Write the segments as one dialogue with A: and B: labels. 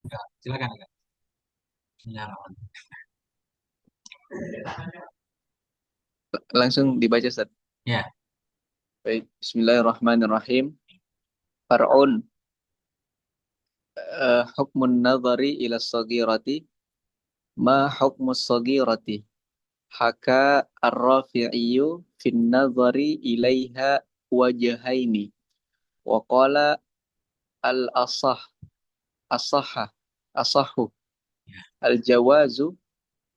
A: Ya, silakan. Kak. Bismillahirrahmanirrahim.
B: Langsung dibaca Ustaz.
A: Ya,
B: Baik, Bismillahirrahmanirrahim. Far'un hukmun nadhari ila sagirati ma hukmus sagirati haka ar-rafi'iyyu fin nadhari ilaiha wajhaini wa qala al-asah asaha asahu al-jawazu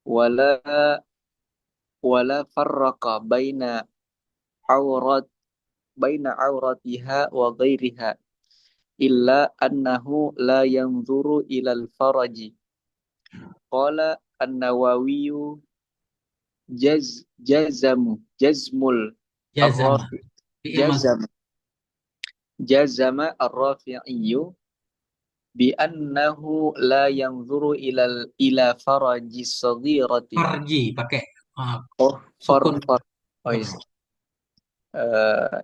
B: wala wala farraqa aurat baina auratiha wa ghairiha illa annahu la yanzuru ilal faraji. Qala an-Nawawiyu jazmul
A: jazama.
B: ar-rafi
A: Fi'il madhi.
B: jazam jazama ar-rafi'iyyu bi annahu la yanzuru ila faraji saghirati.
A: Farji pakai ah,
B: Oh,
A: sukun.
B: oh iya.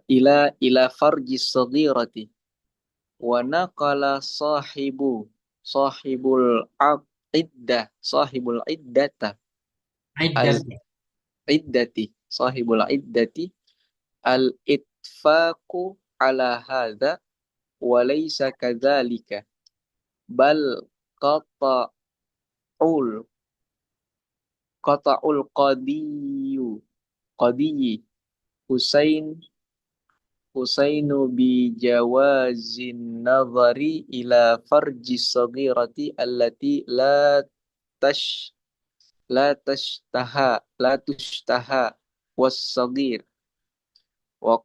B: Ila farji saghirati wa naqala sahibul sahibul iddata al
A: Iddat.
B: iddati sahibul iddati al itfaqu ala hadza wa laysa kadzalika bal qata'ul qata'ul qadiyyi Husain Husainu bi jawazin nazari ila farji saghirati allati tash la tushtaha was saghir wa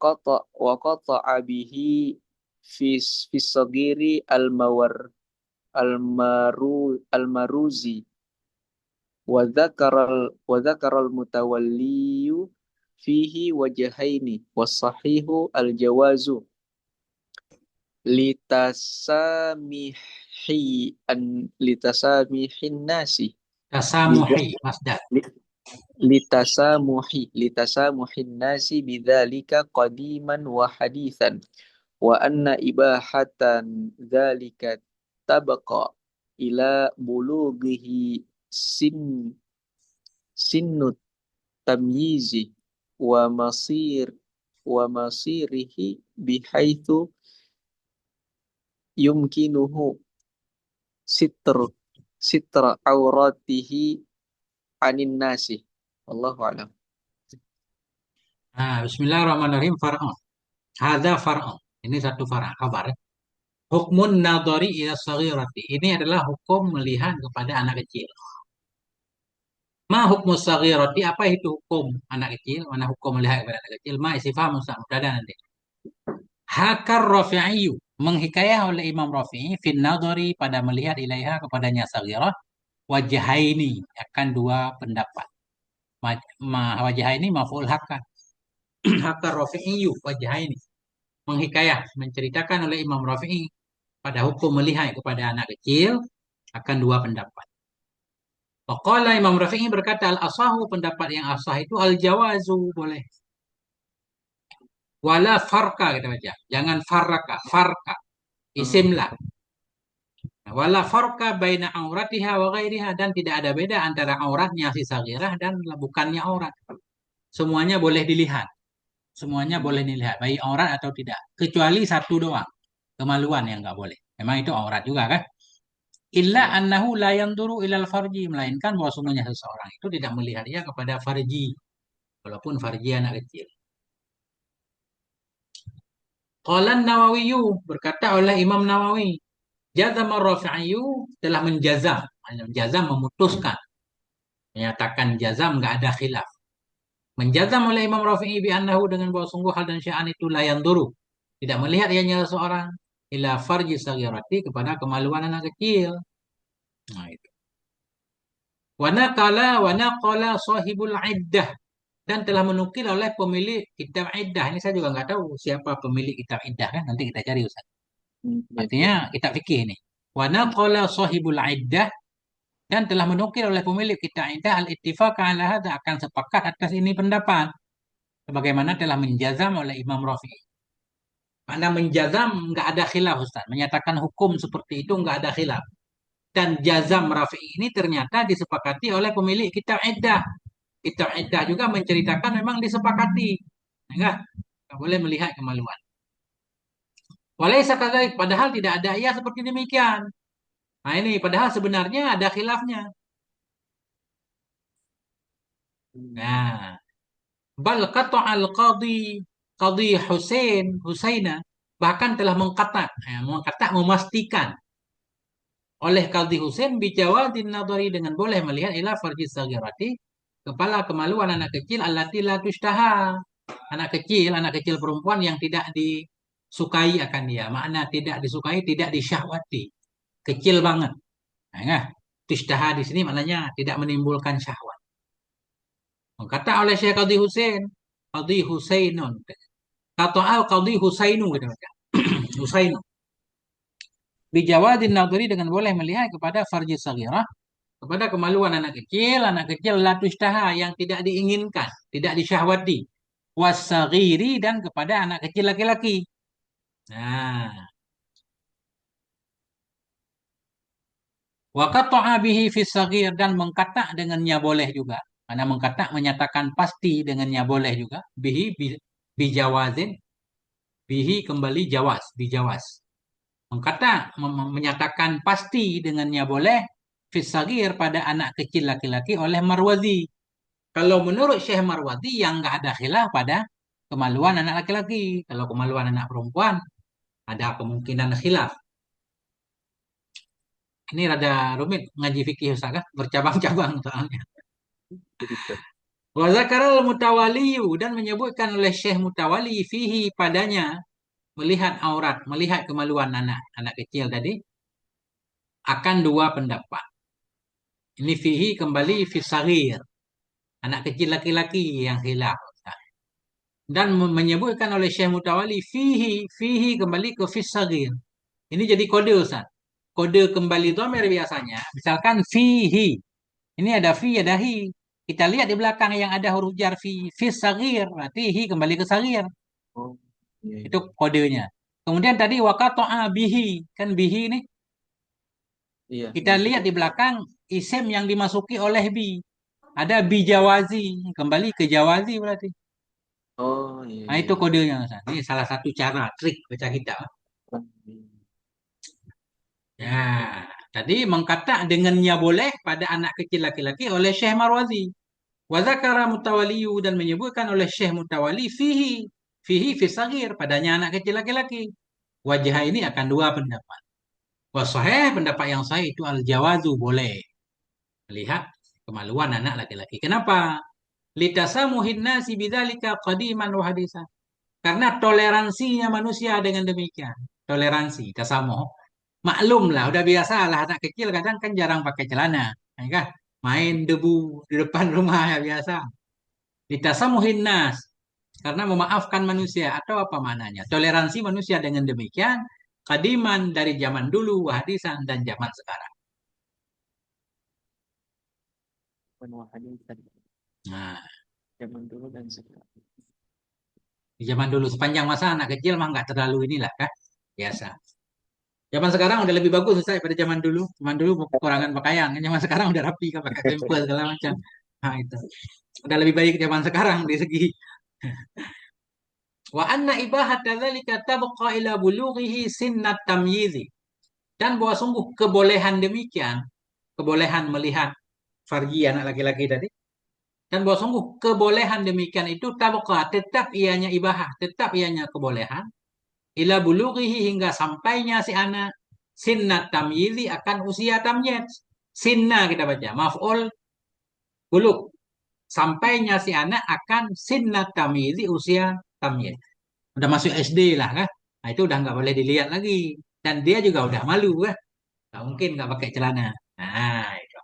B: qata'a bihi fi saghiri al maruzi wa dzakara al mutawalliyu fihi wajhaini was sahihu al jawazu litasamihin nasi
A: Tasamuhi masdar.
B: litasamuhin nasi bidzalika qadiman wa hadithan wa anna ibahatan dzalika tabqa ila bulughihi sin sinnut tamyizi wa masirihi bihaitsu yumkinuhu sitr sitra auratihi anin nasi. Allahu a'lam.
A: Nah, Bismillahirrahmanirrahim. Far'un. Hadza far'un. Ini satu far'a kabar. Hukmun nadhari ila saghirati. Ini adalah hukum melihat kepada anak kecil. Ma hukmu saghirati? Apa itu hukum anak kecil? Mana hukum melihat kepada anak kecil? Ma istifham mubtada nanti. Hakar Rafi'iyu. Menghikayah oleh Imam Rafi'i fin nadhari pada melihat ilaiha kepadanya saghirah. Wajahaini akan dua pendapat. Wajahaini maf'ul hakar. Hakar Rafi'iyu wajahaini. Menghikayah, menceritakan oleh Imam Rafi'i pada hukum melihat kepada anak kecil akan dua pendapat. Waqala Imam Rafi'i berkata al-asahu pendapat yang asah itu al-jawazu boleh. Wala farka kita baca. Jangan farraka, farka.
B: Hmm.
A: Isimlah. Wala farka baina auratiha wa ghairiha dan tidak ada beda antara auratnya si sagirah dan bukannya aurat. Semuanya boleh dilihat. Semuanya boleh dilihat, baik aurat atau tidak. Kecuali satu doang, kemaluan yang nggak boleh. Memang itu aurat juga kan? Illa
B: Ya.
A: annahu la yanduru ilal farji. Melainkan bahwa sungguhnya seseorang itu tidak melihat dia kepada farji. Walaupun farji anak kecil. Qala Nawawiyu berkata oleh Imam Nawawi. Jazam Rafi'iyu telah menjazam. Menjazam memutuskan. Menyatakan jazam nggak ada khilaf. Menjazam oleh Imam Rafi'i bi annahu dengan bahwa sungguh hal dan sya'an itu la yanduru. Tidak melihat ianya seorang ila farji saghirati kepada kemaluan anak kecil. Nah, itu. Wa naqala sahibul iddah dan telah menukil oleh pemilik kitab iddah. Ini saya juga nggak tahu siapa pemilik kitab iddah kan. Nanti kita cari Ustaz.
B: Ya.
A: Artinya kitab fikih ini. Wa naqala sahibul iddah dan telah menukil oleh pemilik kitab iddah al-ittifaq ala hadza akan sepakat atas ini pendapat. Sebagaimana telah menjazam oleh Imam Rafi'i. Karena menjazam nggak ada khilaf Ustaz. Menyatakan hukum seperti itu nggak ada khilaf. Dan jazam rafi ini ternyata disepakati oleh pemilik kitab iddah. Kitab iddah juga menceritakan memang disepakati. Enggak, enggak boleh melihat kemaluan. Walaysa kadzalik, padahal tidak ada ia seperti demikian. Nah ini padahal sebenarnya ada khilafnya.
B: Hmm.
A: Nah, bal qata'al qadi Husaina bahkan telah mengkata memastikan oleh Qadhi Husain bijawadin nadari dengan boleh melihat ila farji sagirati kepala kemaluan anak kecil allati la tushtaha. Anak kecil perempuan yang tidak disukai akan dia. Makna tidak disukai, tidak disyahwati. Kecil banget. Nah, tushtaha di sini maknanya tidak menimbulkan syahwat. Kata oleh Syekh Qadhi Husain, Qadhi Husainun. Kata al Qadhi Husainu gitu. Husainu. Bijawadin nadari dengan boleh melihat kepada farji sagirah kepada kemaluan anak kecil latustaha yang tidak diinginkan, tidak disyahwati. Wasagiri dan kepada anak kecil laki-laki. Nah, waqata'a bihi fis sagir dan mengkatak dengannya boleh juga. Karena mengkatak menyatakan pasti dengannya boleh juga. Bijawazin, bihi kembali jawas, bijawas. Mengkatak menyatakan pasti dengannya boleh fis sagir pada anak kecil laki-laki oleh Marwazi. Kalau menurut Syekh Marwati yang nggak ada khilaf pada kemaluan anak laki-laki. Kalau kemaluan anak perempuan ada kemungkinan khilaf. Ini rada rumit ngaji fikih Ustaz kan? Bercabang-cabang soalnya.
B: Cerita.
A: Wa zakaral mutawaliyu dan menyebutkan oleh Syekh Mutawali fihi padanya melihat aurat, melihat kemaluan anak kecil tadi akan dua pendapat. Ini fihi kembali fisagir, anak kecil laki-laki yang khilaf. Dan menyebutkan oleh Syekh Mutawali fihi kembali ke fisagir. Ini jadi kode Ustaz. Kode kembali dhamir biasanya. Misalkan fihi. Ini ada fi, ada hi. Kita lihat di belakang yang ada huruf jar fi sagir. Berarti hi kembali ke sagir.
B: Oh, iya,
A: Itu
B: iya.
A: kodenya. Kemudian tadi wakato'a bihi. Kan bihi ini.
B: Iya,
A: Kita
B: yang
A: lihat
B: kedua.
A: di belakang isim yang dimasuki oleh bi. Ada bi jawazi. Kembali ke jawazi berarti.
B: Oh, iya,
A: Nah
B: iya,
A: itu
B: iya.
A: kodenya Ustaz. Ini salah satu cara, trik baca kitab.
B: Oh, iya.
A: Ya, tadi mengkata dengannya boleh pada anak kecil laki-laki oleh Syekh Marwazi. Wa dzakara Mutawalliyu dan menyebutkan oleh Syekh Mutawalli fihi fisagir padanya anak kecil laki-laki. Wajah ini akan dua pendapat. Wa sahih pendapat yang sahih itu al jawazu boleh melihat kemaluan anak laki-laki. Kenapa? Litasamuhin nasi bidzalika qadiman wa hadisan. Karena toleransinya manusia dengan demikian. Toleransi, tasamuh. Maklum lah, udah biasa lah anak kecil kadang kan jarang pakai celana, ya kan? Main debu di depan rumah ya biasa. Ditasamuhin nas karena memaafkan manusia atau apa maknanya? Toleransi manusia dengan demikian kadiman dari zaman dulu, wahdisan dan zaman sekarang.
B: Penuahannya tadi.
A: Nah,
B: Zaman dulu dan sekarang.
A: di zaman dulu sepanjang masa anak kecil mah nggak terlalu inilah kan, biasa. Zaman sekarang udah lebih bagus Ustaz pada zaman dulu. Zaman dulu kekurangan pakaian, zaman sekarang udah rapi kan pakai pempel segala macam. Nah, itu. Udah lebih baik zaman sekarang di segi wa anna ibahata dzalika tabqa ila bulughihi sinnat tamyizi. Dan bahwa sungguh kebolehan demikian, kebolehan melihat farji anak laki-laki tadi, dan bahwa sungguh kebolehan demikian itu tabqa tetap ianya ibahah, tetap ianya kebolehan ila bulughihi hingga sampainya si anak sinnat tamyizi akan usia tamyiz. Sinna kita baca, maf'ul bulug. Sampainya si anak akan sinnat tamyizi usia tamyiz. Udah masuk SD lah kan. Nah itu udah nggak boleh dilihat lagi. Dan dia juga udah malu kan. Nggak mungkin nggak pakai celana. Nah itu.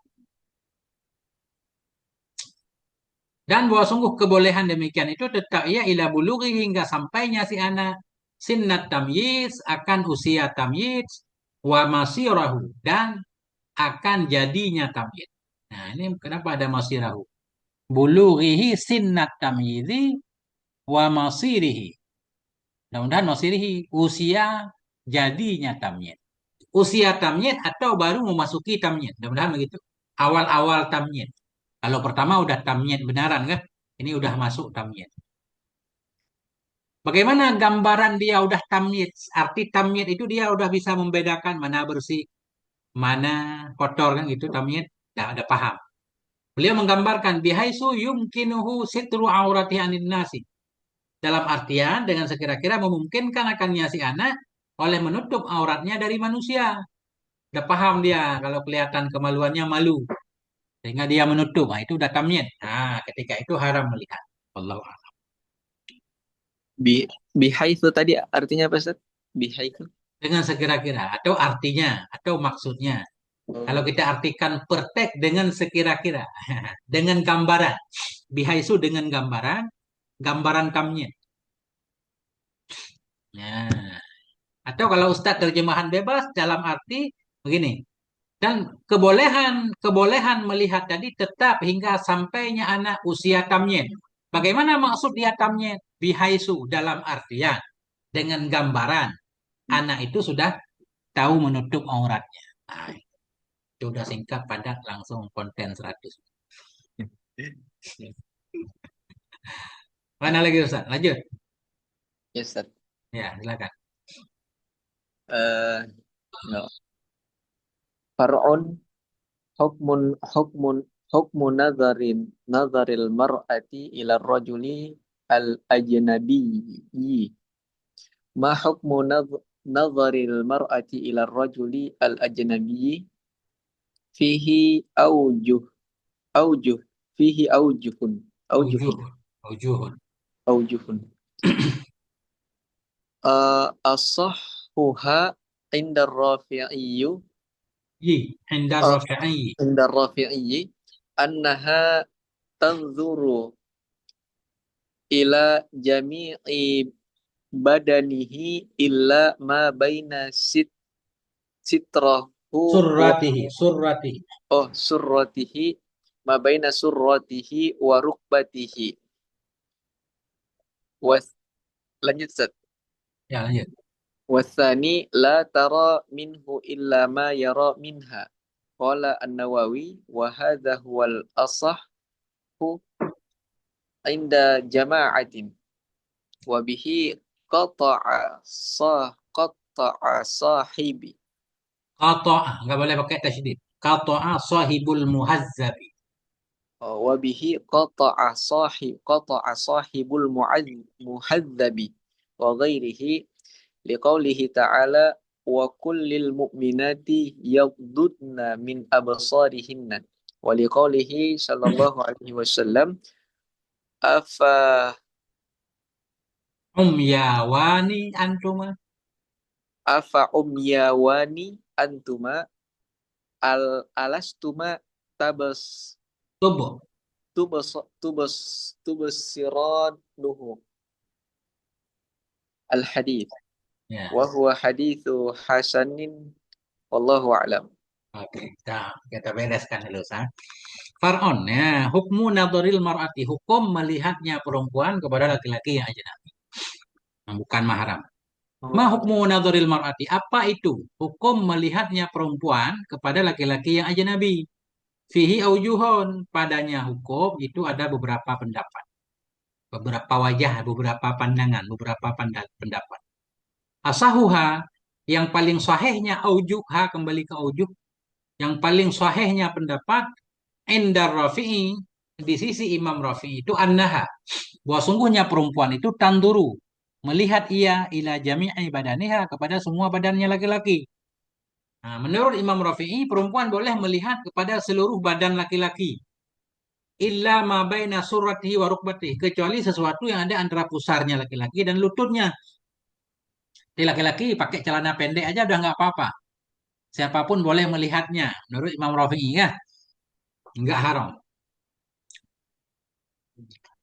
A: Dan bahwa sungguh kebolehan demikian itu tetap ia ila bulughi hingga sampainya si anak sinnat tamyiz akan usia tamyiz wa masirahu dan akan jadinya tamyiz. Nah ini kenapa ada masirahu? Bulughihi sinnat tamyizi wa masirihi. Mudah-mudahan masirihi usia jadinya tamyiz. usia tamyiz atau baru memasuki tamyiz. Mudah-mudahan begitu. Awal-awal tamyiz. Kalau pertama udah tamyiz benaran kan? Ini udah masuk tamyiz. Bagaimana gambaran dia udah tamyiz? Arti tamyiz itu dia udah bisa membedakan mana bersih, mana kotor kan gitu tamyiz. Nah, ada paham. Beliau menggambarkan bihaisu yumkinuhu sitru aurati anin nasi. Dalam artian dengan sekira-kira memungkinkan akannya si anak oleh menutup auratnya dari manusia. Udah paham dia kalau kelihatan kemaluannya malu. Sehingga dia menutup. Nah, itu udah tamyiz. Nah, ketika itu haram melihat. Allah.
B: Bi bihaitsu tadi artinya apa, Ustaz? Bihaitsu.
A: Dengan sekira-kira. Atau artinya. Atau maksudnya. Kalau
B: Oh,
A: kita artikan pertek dengan sekira-kira. Dengan gambaran. Bihaisu dengan gambaran. Gambaran tamyiz. Nah. Atau kalau Ustadz terjemahan bebas dalam arti begini. Dan kebolehan melihat tadi tetap hingga sampainya anak usia tamyiz. Bagaimana maksud dia tamyiz? Bihaisu dalam artian dengan gambaran anak itu sudah tahu menutup auratnya. Nah, itu udah singkat padat langsung konten 100. Mana lagi Ustaz? Lanjut.
B: ya, Ustaz.
A: Ya, silakan.
B: Eh, no. Far'un hukmun hukmun hukmu nazaril mar'ati ila rajuli al ajnabiyyi. Ma hukmu nazaril mar'ati ila rajuli al ajnabiyyi fihi aujuh aujuh fihi aujuhun
A: Aujuh. Aujuhun.
B: aujuhun. As-sahhuha inda rafi'iyyu
A: Yi. Indar
B: uh,
A: rafi'i.
B: inda rafi'iyyi annaha tanzuru ila jami'i badanihi illa ma baina sitrahu wa
A: Surratihi. Surratihi.
B: surratihi ma baina surratihi wa rukbatihi. Was lanjut, Ustaz.
A: Ya, lanjut.
B: Wasani la tara minhu illa ma yara minha. Qala An-Nawawi wa hadha huwal asahhu inda jama'atin wa bihi qata'a sahibi.
A: Qata'a. Nggak boleh pakai tasydid. Qata'a sahibul muhazzabi.
B: Wabihi qata'a sahibul muhadzabi wa ghairihi liqaulihi ta'ala wa kullil mu'minati yaghdudna min absarihinna wa liqaulihi sallallahu alaihi wasallam afa
A: Umyawani antuma.
B: afa umyawani antuma al alastuma tabas
A: Tubuh.
B: tubas tubas tubasiranuhu al hadith
A: Ya.
B: wa huwa hadithu hasanin wallahu a'lam.
A: Oke, kita bereskan dulu, Sa. Far'on, ya. Hukmu nadoril mar'ati. Hukum melihatnya perempuan kepada laki-laki yang ajnabi. Yang bukan mahram. Ma
B: Oh.
A: hukmu nadoril mar'ati. Apa itu? Hukum melihatnya perempuan kepada laki-laki yang ajnabi. Fihi aujuhun. Padanya hukum itu ada beberapa pendapat. Beberapa wajah, beberapa pandangan, beberapa pendapat. Asahuha. Yang paling sahihnya aujuhha. Kembali ke aujuh. Yang paling sahihnya pendapat Endar Rafi'i di sisi Imam Rafi'i itu annaha bahwa sungguhnya perempuan itu tanduru melihat ia ila jami'i badaniha kepada semua badannya laki-laki. Nah, menurut Imam Rafi'i perempuan boleh melihat kepada seluruh badan laki-laki illa ma baina surratihi wa rukbatihi kecuali sesuatu yang ada antara pusarnya laki-laki dan lututnya. Jadi laki-laki pakai celana pendek aja udah nggak apa-apa. Siapapun boleh melihatnya menurut Imam Rafi'i ya, nggak haram.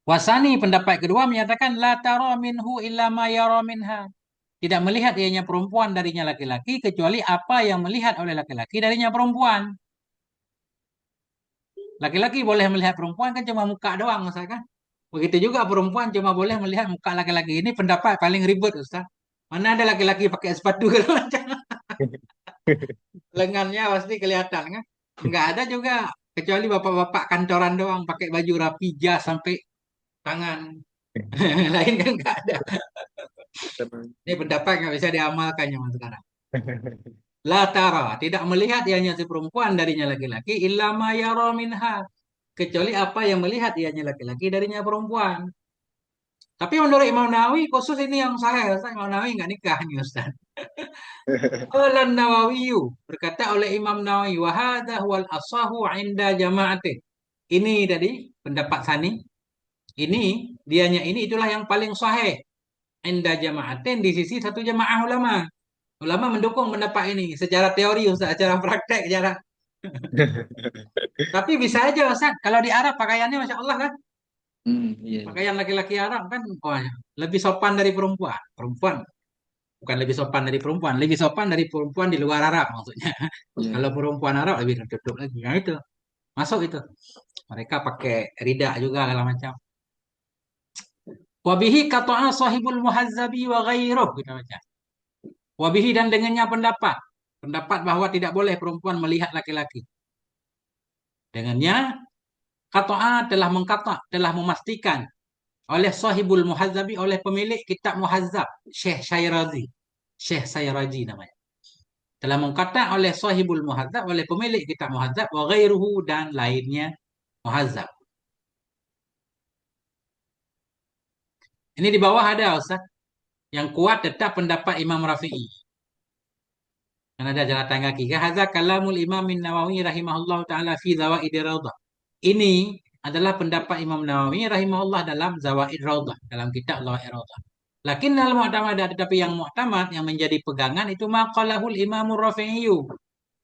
A: Wasani pendapat kedua menyatakan la tara minhu illa ma yara minha. Tidak melihat ianya perempuan darinya laki-laki kecuali apa yang melihat oleh laki-laki darinya perempuan. Laki-laki boleh melihat perempuan kan cuma muka doang misalkan. Begitu juga perempuan cuma boleh melihat muka laki-laki. Ini pendapat paling ribet Ustaz. Mana ada laki-laki pakai sepatu kalau macam. Lengannya pasti kelihatan kan? Nggak ada juga kecuali bapak-bapak kantoran doang pakai baju rapi jas sampai tangan. Lain kan nggak ada. Ini pendapat nggak bisa diamalkan zaman sekarang. La tara, tidak melihat ianya si perempuan darinya laki-laki illa ma yara minha. Kecuali apa yang melihat ianya laki-laki darinya perempuan. Tapi menurut Imam Nawawi khusus ini yang sahih, Ustaz. Imam Nawawi nggak nikah nih Ustaz. Qala Nawawiyu berkata oleh Imam Nawawi wa hadha wal asahu 'inda jama'atin. Ini tadi pendapat Sani. Ini dianya ini itulah yang paling sahih. Inda jama'atin di sisi satu jamaah ulama. Ulama mendukung pendapat ini secara teori Ustaz, secara praktek, secara tapi bisa aja Ustaz. Kalau di Arab pakaiannya Masya Allah kan.
B: Iya, iya.
A: Pakaian laki-laki Arab kan wah, lebih sopan dari perempuan. Perempuan bukan lebih sopan dari perempuan, lebih sopan dari perempuan di luar Arab maksudnya.
B: Iya.
A: Kalau perempuan Arab lebih tertutup lagi. Nah itu masuk itu. Mereka pakai rida juga segala macam. Wabihi kata'a sahibul muhazzabi wa ghairuh kita baca. Wabihi dan dengannya pendapat. Pendapat bahwa tidak boleh perempuan melihat laki-laki. Dengannya kata'a telah mengkata, telah memastikan oleh sahibul muhazzabi oleh pemilik kitab muhazzab Syekh Syairazi. Syekh Syairazi namanya. Telah mengkata oleh sahibul muhadzab oleh pemilik kitab muhadzab wa ghairuhu dan lainnya muhadzab. Ini di bawah ada Ustaz. Yang kuat tetap pendapat Imam Rafi'i. Yang ada catatan kaki. Hadza kalamul Imam Nawawi rahimahullah taala fi Zawaid Raudhah. Ini adalah pendapat Imam Nawawi rahimahullah dalam Zawaid Raudhah, dalam kitab Zawaid Raudhah. Lakin al mu'tamad tetapi yang mu'tamad yang menjadi pegangan itu maqalahul Imam Rafi'i.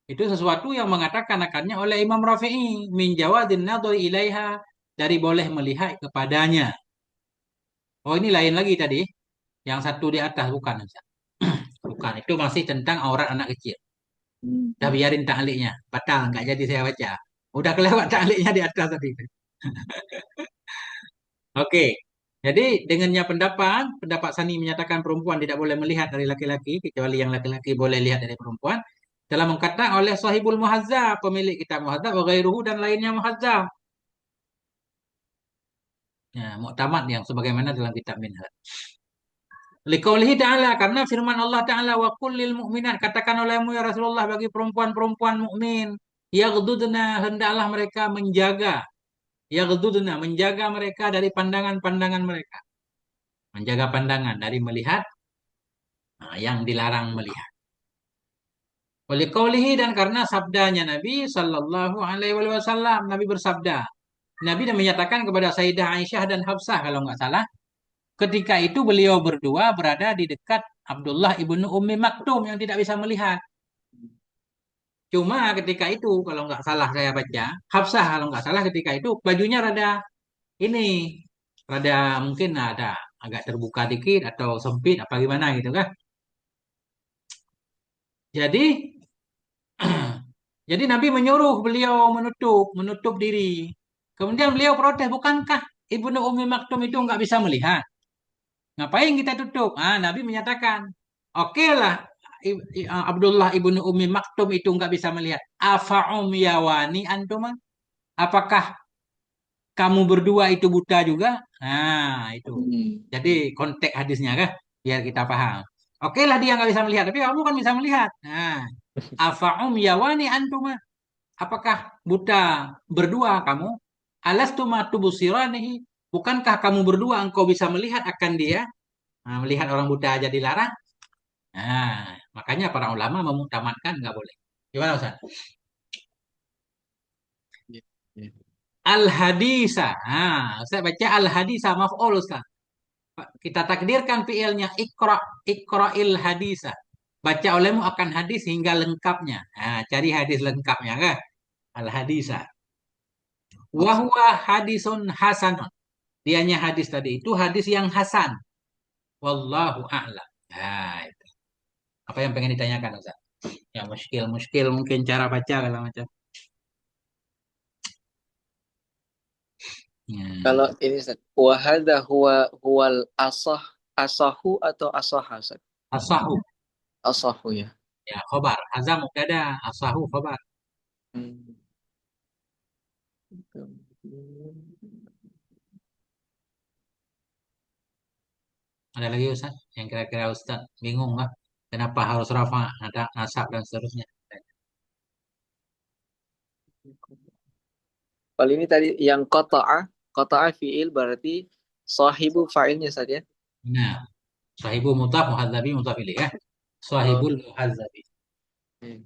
A: Itu sesuatu yang mengatakan akannya oleh Imam Rafi'i min jawadin nadhari ilaiha dari boleh melihat kepadanya. Oh ini lain lagi tadi. Yang satu di atas bukan Ustaz. Bukan, itu masih tentang aurat anak kecil. Dah
B: Hmm.
A: biarin takliknya. Batal, nggak jadi saya baca. Udah kelewat takliknya di atas tadi. Oke. Jadi dengannya pendapat, pendapat Sani menyatakan perempuan tidak boleh melihat dari laki-laki, kecuali yang laki-laki boleh lihat dari perempuan. Telah mengatakan oleh sahibul muhazzab, pemilik kitab muhazzab, wa ghairuhu dan lainnya muhazzab. Ya, muktamad yang sebagaimana dalam kitab Minhaj. Liqaulihi ta'ala karena firman Allah Ta'ala wa kullil mu'minat katakan olehmu ya Rasulullah bagi perempuan-perempuan mukmin yaghdudna hendaklah mereka menjaga yaghdudna menjaga mereka dari pandangan-pandangan mereka menjaga pandangan dari melihat yang dilarang melihat. Waliqaulihi dan karena sabdanya Nabi sallallahu alaihi wasallam Nabi bersabda Nabi dan menyatakan kepada Sayyidah Aisyah dan Hafsah kalau nggak salah. Ketika itu beliau berdua berada di dekat Abdullah ibnu Ummi Maktum yang tidak bisa melihat. Cuma ketika itu kalau nggak salah saya baca, Hafsah kalau nggak salah ketika itu bajunya rada ini, rada mungkin ada agak terbuka dikit atau sempit apa gimana gitu kan. Jadi jadi Nabi menyuruh beliau menutup diri. Kemudian beliau protes, bukankah Ibnu Ummi Maktum itu nggak bisa melihat? Ngapain kita tutup? Nabi menyatakan, oke lah Abdullah ibnu Umi Maktum itu nggak bisa melihat. Afa'um yawani antuma? Apakah kamu berdua itu buta juga? Nah, itu.
B: Hmm.
A: Jadi konteks hadisnya kan, biar kita paham. Oke lah dia nggak bisa melihat, tapi kamu kan bisa melihat. Nah, afa'um yawani antuma? Apakah buta berdua kamu? Alastuma tubusiranihi? Bukankah kamu berdua engkau bisa melihat akan dia? Nah, melihat orang buta aja dilarang. Nah, makanya para ulama memutamatkan nggak boleh. Gimana Ustaz?
B: Iya, iya.
A: Al-hadisa. Saya baca al-hadisa maf'ul Ustaz. Kita takdirkan fiilnya ikra'il hadisa. Baca olehmu akan hadis hingga lengkapnya. Cari hadis lengkapnya kan? Al-hadisa. Wahwa hadisun hasanun. Dianya hadis tadi itu hadis yang hasan. Wallahu a'lam. Itu. Apa yang pengen ditanyakan Ustaz? Ya muskil mungkin cara baca kalau macam.
B: Kalau
A: Hmm.
B: ini Ustaz, wahada huwal asahu atau asahha Ustaz?
A: Asahu.
B: Asahu ya.
A: Ya, khobar. Hadza mubtada, asahu khobar.
B: Hmm.
A: Ada lagi Ustaz? Yang kira-kira Ustaz bingung nggak? Kenapa harus rafa, ada nasab dan seterusnya?
B: Kalau ini tadi yang qata'a fi'il berarti sahibu fa'ilnya saja.
A: Nah, sahibu mudhaf, muhadzabi mudhaf ilaih ya.
B: Oh,
A: Sahibul muhadzabi.
B: hmm.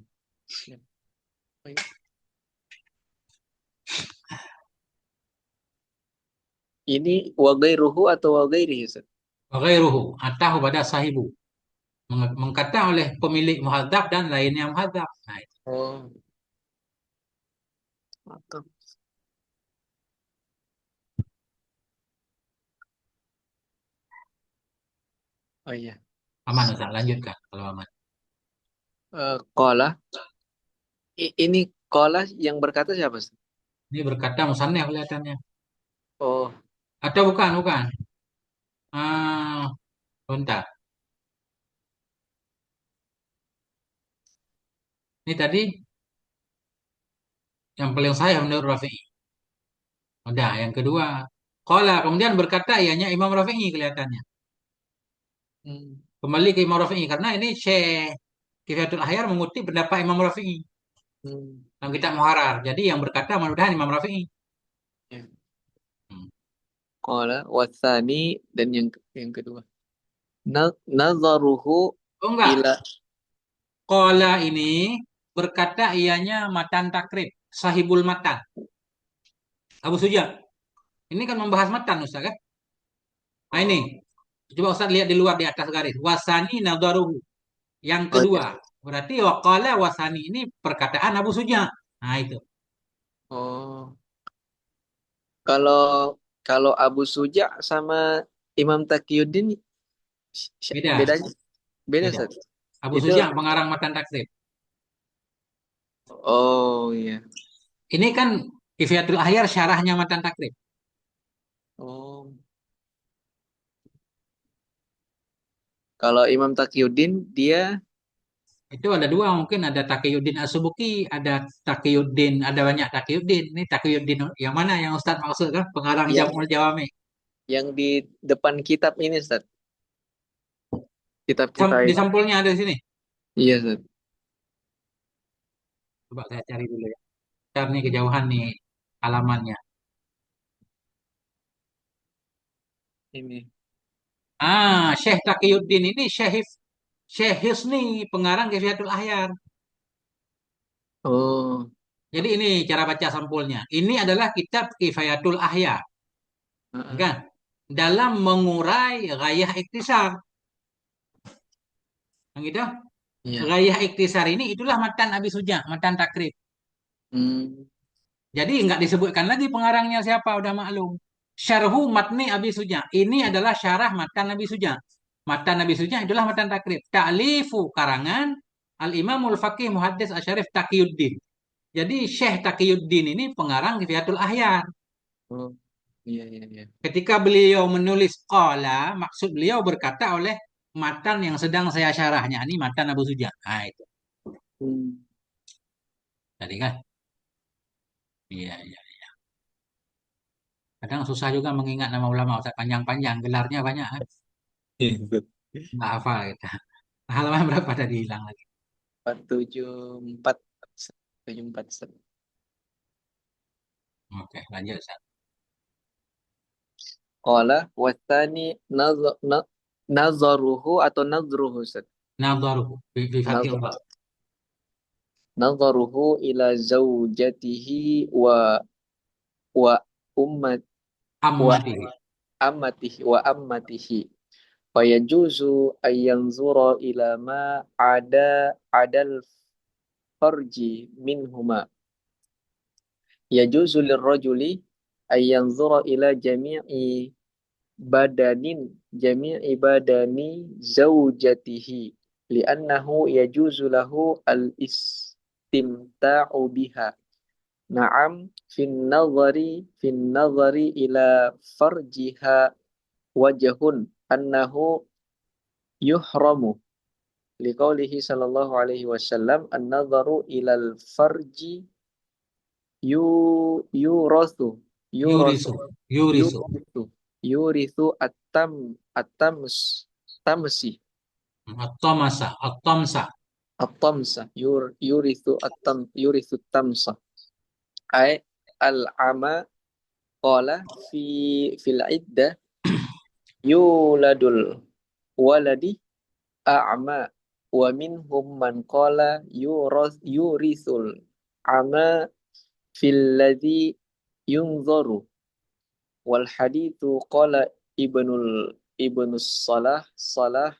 B: Siap. Baik. Ini wa ghairuhu atau wa ghairihi, Ustaz?
A: Wa ghairuhu, atahu pada sahibu. Mengkata oleh pemilik muhadzab dan lainnya muhadzab. Nah, itu.
B: Oh, mantap. Oh iya.
A: Aman Ustaz, lanjutkan kalau aman.
B: Qala. Ini qala yang berkata siapa, Ustaz?
A: Ini berkata musannaf kelihatannya.
B: Oh,
A: Atau bukan, bukan. Ah, bentar. Ini tadi yang paling saya menurut Rafi'i. Udah, yang kedua. Qala, kemudian berkata ianya Imam Rafi'i kelihatannya.
B: hmm.
A: Kembali ke Imam Rafi'i karena ini Syekh Kifayatul Ahyar mengutip pendapat Imam Rafi'i
B: Hmm.
A: dalam kitab Muharrar. Jadi yang berkata mudah-mudahan Imam Rafi'i.
B: Ya.
A: Hmm.
B: Qala watsani dan yang kedua. Nazaruhu
A: Oh enggak,
B: ila.
A: Qala ini berkata ianya matan takrib, sahibul matan. Abu Suja. Ini kan membahas matan Ustaz kan? Nah ini,
B: Oh,
A: coba Ustaz lihat di luar di atas garis. Wasani nadaruhu. Yang
B: oh
A: kedua,
B: ya.
A: berarti waqala wasani ini perkataan Abu Suja. Nah itu,
B: Oh, kalau kalau Abu Suja sama Imam Taqiyuddin
A: beda,
B: bedanya beda,
A: beda.
B: Ustaz.
A: Abu
B: Itu
A: Suja pengarang matan takrib.
B: oh iya.
A: Ini kan Kifiatul Ahyar syarahnya matan takrib.
B: Oh, kalau Imam Taqiyuddin dia
A: Itu ada dua, mungkin ada Taqiyuddin As-Subuki, ada Taqiyuddin, ada banyak Taqiyuddin. Ini Taqiyuddin yang mana yang Ustaz maksud kan? Pengarang
B: yang
A: Jamul Jawami.
B: di depan kitab ini, Ustaz. Kitab kita
A: Di
B: ini.
A: sampulnya ada di sini.
B: Iya, Ustaz.
A: Coba saya cari dulu ya. Ntar nih kejauhan nih halamannya.
B: Ini.
A: Syekh Taqiyuddin ini Syekh Hisni, pengarang Kifiatul Ahyar.
B: Oh,
A: Jadi ini cara baca sampulnya. Ini adalah kitab Kifayatul Ahyar,
B: heeh.
A: kan? Dalam mengurai gayah iktisar. Yang gitu?
B: Iya.
A: Gayah iktisar ini itulah matan Abi Suja, matan takrib.
B: Hmm,
A: Jadi nggak disebutkan lagi pengarangnya siapa, udah maklum. Syarhu matni Abi Suja. Ini adalah syarah matan Abi Suja. Matan Abi Suja itulah matan takrib. Ta'lifu karangan Al-Imamul Faqih Muhaddis Asyarif Taqiyuddin. Jadi Syekh Taqiyuddin ini pengarang Kifiatul Ahyar.
B: oh, iya, iya, iya.
A: Ketika beliau menulis qala, maksud beliau berkata oleh matan yang sedang saya syarahnya. Ini matan Abu Suja. Nah, itu.
B: Hmm.
A: Tadi kan? Iya, iya. Kadang susah juga mengingat nama ulama Ustaz panjang-panjang, gelarnya banyak kan?
B: Iya, Ustaz.
A: Nggak hafal kita. Halaman berapa tadi hilang lagi?
B: 474 74 Ustaz.
A: Oke, lanjut Ustaz.
B: Qala watsani nazaruhu atau nazruhu, Ustaz.
A: Nadharuhu fi fathil
B: Nazar
A: ra.
B: nazaruhu ila zaujatihi wa ummat wa
A: Ammatihi.
B: ammatihi fayajuzu ayyanzura ila ma adal farji minhuma yajuzu lirrajuli ayyanzura ila jami'i badani zaujatihi li'annahu yajuzu lahu al-istimta'u biha. Na'am fin nazari ila farjiha wajhun annahu yuhramu Liqaulihi sallallahu alaihi wasallam an-nadharu ilal farji yu yurathu yurathu
A: Yurisu. Yurisu.
B: yurithu yurithu at-tams tamsi
A: At-tamasa. At-tamsa.
B: at-tamsa yurithu yurithu tamsa ay al-ama qala fil iddah yuladul waladi a'ma wa minhum man qala yurithul ama fil ladzi yunzaru wal hadithu qala ibnus salah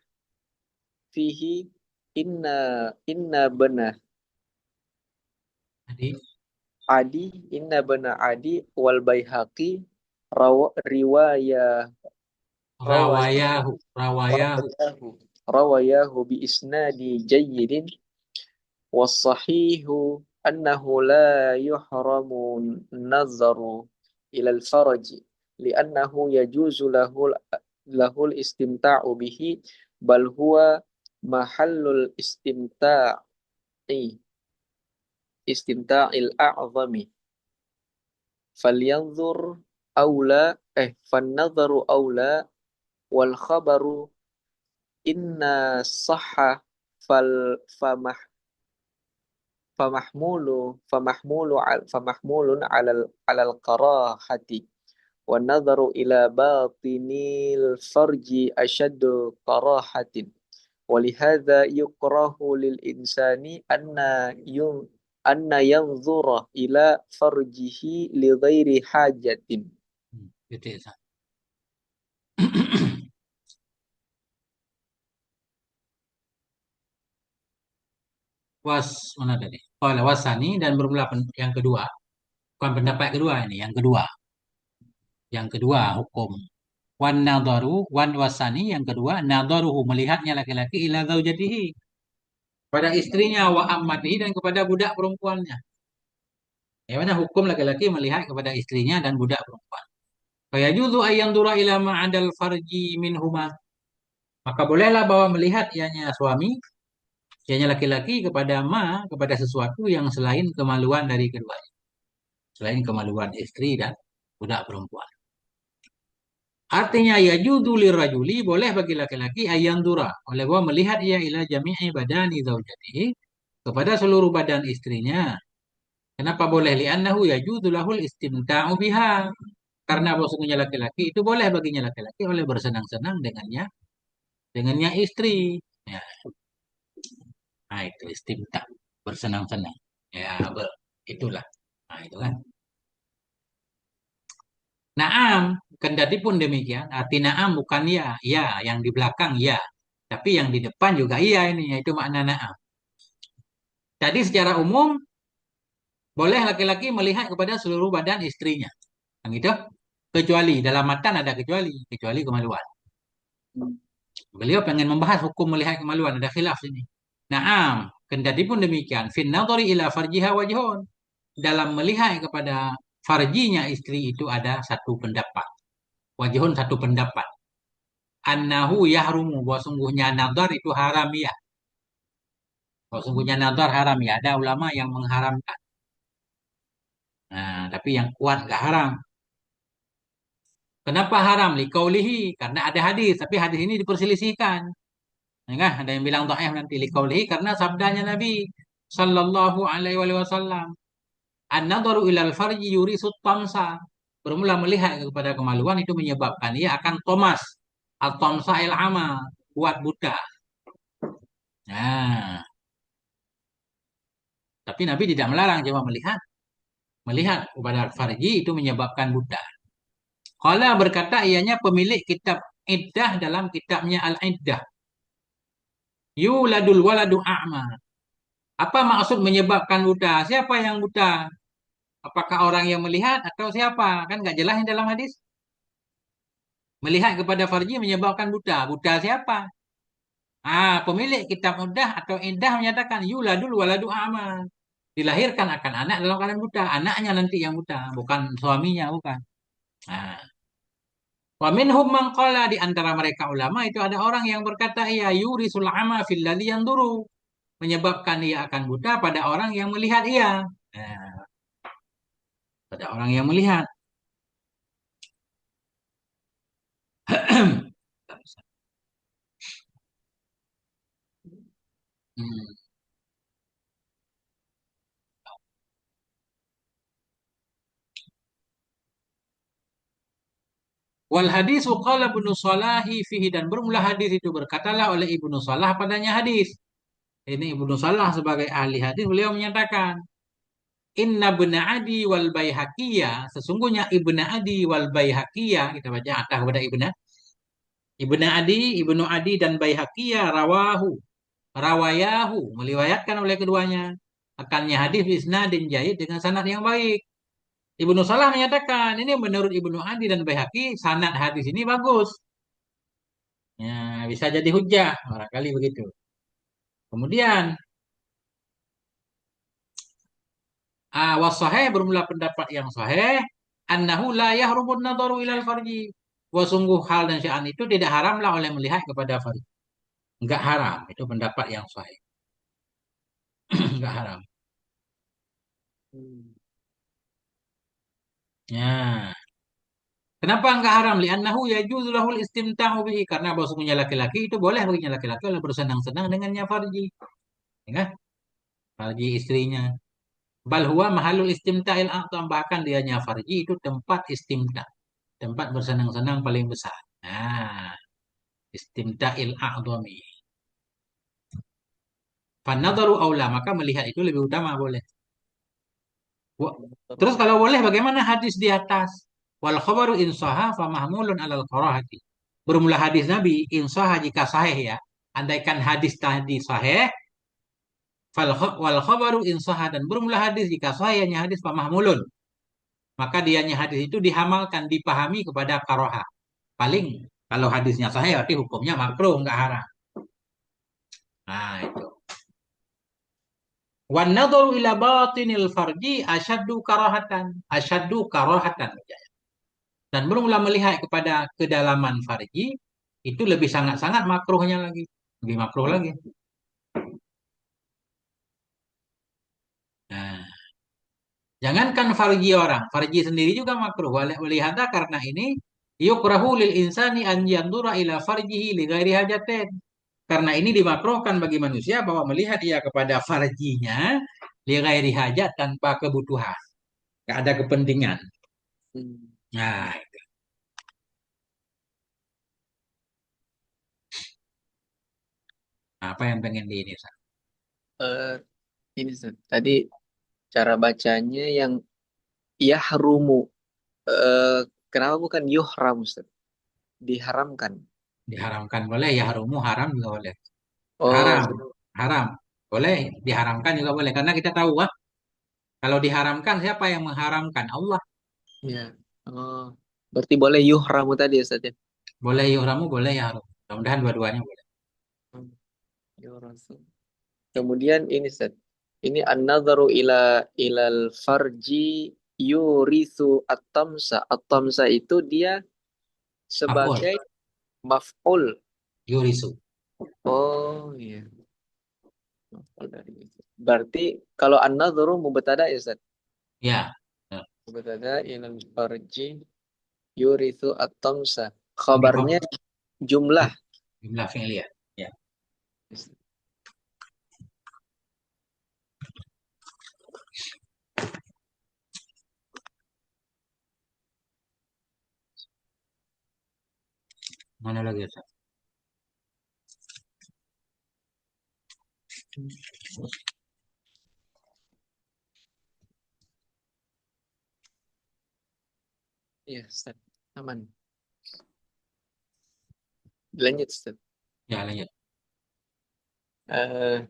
B: fihi inna bana
A: Jadi,
B: adi inna bana adi wal baihaqi riwayah
A: rawayahu. Rawayahu.
B: rawayahu rawayahu bi isnadi jayyidin wasahihu annahu la yuhramu nazaru ilal faraji li'annahu yajuzu lahul istimta'u bihi bal huwa mahallul istimta'il a'zami falyanzur aula fannazaru aula wal khabaru inna sahha fal famah famahmulun alal karahati wa nadharu ila batinil farji ashaddu karahatin walihadza yukrahu lil insani anna yanzura ila farjihi li ghairi hajatin.
A: Gitu ya. Mana tadi? Qala wasani dan bermula yang kedua. Bukan pendapat kedua ini, yang kedua. Yang kedua hukum. Wan nadaru wan wasani yang kedua nadaruhu melihatnya laki-laki ila zaujatihi pada istrinya wa ammatihi dan kepada budak perempuannya. Ya mana hukum laki-laki melihat kepada istrinya dan budak perempuan. Fayajuzu ayyandura ila ma'adal farji minhuma. Maka bolehlah bahwa melihat ianya suami, ianya laki-laki kepada sesuatu yang selain kemaluan dari keduanya. Selain kemaluan istri dan budak perempuan. Artinya ya juduli rajuli boleh bagi laki-laki ayandura oleh bahwa melihat ia ila jami'i badani zaujatihi kepada seluruh badan istrinya. Kenapa boleh? Li'annahu yajudu lahul istimta'u biha. Karena bahwasanya laki-laki itu boleh baginya laki-laki oleh bersenang-senang dengannya istri. Ya, nah itu istimta bersenang-senang. Ya, itulah. Nah, itu kan. Naam, kendati pun demikian, arti naam bukan ya, ya yang di belakang ya, tapi yang di depan juga iya ini, yaitu makna naam. Jadi secara umum boleh laki-laki melihat kepada seluruh badan istrinya, yang itu kecuali dalam matan ada kecuali kemaluan. Beliau pengen membahas hukum melihat kemaluan, ada khilaf sini. Naam, kendati pun demikian, fin nadhari ila farjiha wajhun. Dalam melihat kepada farjinya istri itu ada satu pendapat. Wajhun satu pendapat. Annahu yahrumu bahwa sungguhnya nadar itu haram ya. Bahwa sungguhnya nadar haram ya. Ada ulama yang mengharamkan. Nah, tapi yang kuat gak haram. Kenapa haram? Liqaulihi. Karena ada hadis. Tapi hadis ini diperselisihkan. Ya, ada yang bilang dhaif nanti liqaulihi. Karena sabdanya Nabi Sallallahu Alaihi Wasallam. An-nadaru ilal farji yurisut tamsa. Bermula melihat kepada kemaluan itu menyebabkan ia akan tomas. Al-tamsa il-ama. Buat buta. Nah, tapi Nabi tidak melarang, cuma melihat. Melihat kepada farji itu menyebabkan buta. Qala berkata ianya pemilik kitab iddah dalam kitabnya Al-Iddah. Yuladul waladu a'ma. Apa maksud menyebabkan buta? Siapa yang buta? Apakah orang yang melihat atau siapa? Kan nggak jelas yang dalam hadis. Melihat kepada farji menyebabkan buta. Buta siapa? Pemilik kitab iddah atau iddah menyatakan yuladul waladu a'ma. Dilahirkan akan anak dalam keadaan buta. Anaknya nanti yang buta, bukan suaminya, bukan. Nah, Wa minhum man qala, di antara mereka ulama itu ada orang yang berkata ya yurisul ama fil ladzi yanduru, menyebabkan ia akan buta pada orang yang melihat ia. Nah, pada orang yang melihat. Hmm. Wal hadis qala Ibnu Salahi fihi, dan bermula hadis itu berkatalah oleh Ibnu Salah padanya hadis. Ini Ibnu Salah sebagai ahli hadis, beliau menyatakan Inna ibna Adi wal Baihaqiyah, sesungguhnya ibna Adi wal Baihaqiyah, kita baca atah kepada ibna Adi, ibnu Adi dan Baihaqiyah rawayahu, meriwayatkan oleh keduanya akannya hadis isnadin jayyid, dengan sanad yang baik. Ibnu Salah menyatakan ini menurut Ibnu Adi dan Baihaqi sanad hadis ini bagus. Ya, bisa jadi hujah, barangkali begitu. Kemudian wasahih, bermula pendapat yang sahih, annahu la yahrumun nadaru ilal farji. Wah, sungguh hal dan sya'an itu tidak haramlah oleh melihat kepada farji. Enggak haram, itu pendapat yang sahih. Enggak haram.
B: Hmm.
A: Ya. Kenapa enggak haram? Li'annahu yajuzu lahul istimta'u bihi. Karena bahwasanya laki-laki itu boleh baginya laki-laki oleh bersenang-senang dengannya farji. Ya kan? Farji istrinya. Bal huwa mahalul istimta'il a'zam, bahkan dianya farji itu tempat istimta', tempat bersenang-senang paling besar. Nah, istimta'il a'zami. Fanadharu aula, maka melihat itu lebih utama boleh. Terus kalau boleh bagaimana hadis di atas? Wal khabaru insaha fa mahmulun alal qarahati. Bermula hadis Nabi insaha jika sahih ya. Andaikan hadis tadi sahih, wal khabaru insaha, dan bermula hadis jika sahihnya hadis fa mahmulun, maka dianya hadis itu dihamalkan, dipahami kepada karoha. Paling kalau hadisnya sahih berarti hukumnya makruh, enggak haram. Nah, itu. Wan nadharu ila batinil farji asyaddu karahatan. Dan bermula melihat kepada kedalaman farji itu lebih sangat-sangat makruhnya lagi, lebih makruh lagi. Nah, jangankan farji orang, farji sendiri juga makruh. Walihada, karena ini yukrahu lil insani an yandura ila farjihi li ghairi hajatin. Karena ini dimakruhkan bagi manusia bahwa melihat ia kepada farjinya li ghairi hajat, tanpa kebutuhan, nggak ada kepentingan.
B: Hmm.
A: Nah, apa yang pengen di ini? San?
B: Eh, ini Ustaz. Tadi cara bacanya yang yahrumu. Eh, kenapa bukan yuhram, Ustaz? Diharamkan.
A: Diharamkan boleh, ya harumu haram juga boleh.
B: Oh,
A: Haram, haram. Boleh, diharamkan juga boleh. Karena kita tahu, wah, kalau diharamkan siapa yang mengharamkan? Allah.
B: ya. Oh, berarti boleh yuhramu tadi Ustaz ya?
A: Boleh yuhramu, boleh ya harum. Mudah-mudahan dua-duanya boleh.
B: Hmm, yuhramu. Kemudian ini Ustaz. Ini an-nadharu ilal farji yurisu at-tamsa. At-tamsa itu dia
A: Maf'ul,
B: sebagai maf'ul.
A: yurisu.
B: Oh iya, maf'ul dari itu. Berarti kalau an-nadharu mubtada ya Ustaz.
A: Ya. Ya.
B: Mubtada ilal farji yurisu at-tamsa.
A: Ini
B: Khabarnya jumlah.
A: jumlah fi'liyah. Ya. Mana lagi Ustaz?
B: Iya, Ustaz. Aman. Lanjut, Ustaz.
A: Ya, lanjut.
B: Eh,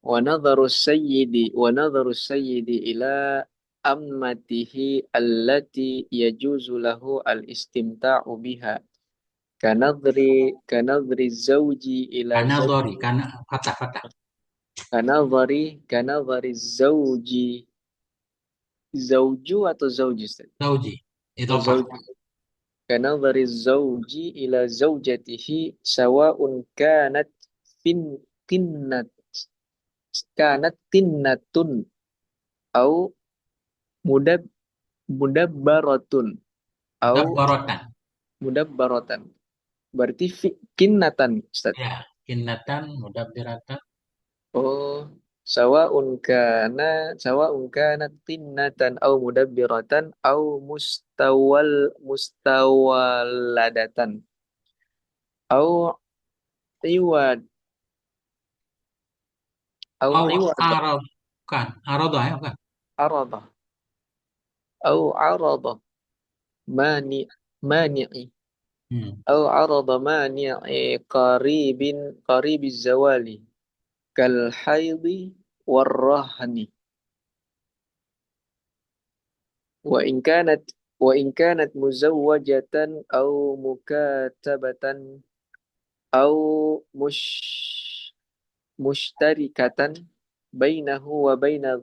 B: ونظر السيد إلى أمته التي يجوز له الاستمتاع بها كنظر كنظر الزوج إلى
A: Karena
B: زوج
A: zori, karena fatah.
B: كنظر الزوج زوج atau زوج Ustaz?
A: Zauji,
B: Oh,
A: idhofah.
B: زوج kanadhari zauji ila zaujatihi sawa'un fin kinnat kanat kinnatun au mudab mudabbaratun au
A: Mudabbaratan.
B: mudabbaratan. Berarti kinnatan, Ustaz.
A: Ya, kinnatan, mudabbiratan.
B: Oh, sawa'un kanat kinnatan au mudabbiratan au mustawalladatan au iwad au
A: Aw
B: iwad
A: arad. Kan, arada ya, kan.
B: arada au arada mani mani'i
A: Hmm.
B: au arada mani'i qaribiz zawali kal haidi warrahni wa in kanat muzawwajatan au mukatabatan au mushtarikatan bainahu wa baina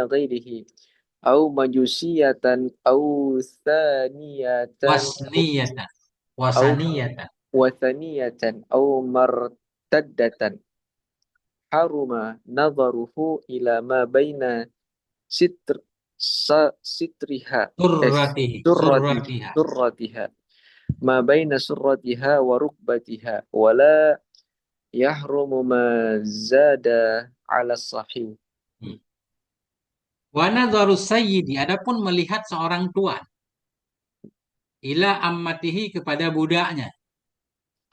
B: ghairihi au majusiyatan au thaniyatan
A: Wasniyatan.
B: au
A: Wasaniyatan.
B: wathaniyatan au martaddatan haruma nadharuhu ila ma baina sitr sitriha
A: Surratihi.
B: surrati
A: Surratiha.
B: surratiha ma baina surratiha wa rukbatiha wala yahrumu ma zada ala sahih.
A: Hmm. Wa nadharu sayyidi. Adapun melihat seorang tuan. Ila ammatihi kepada budaknya.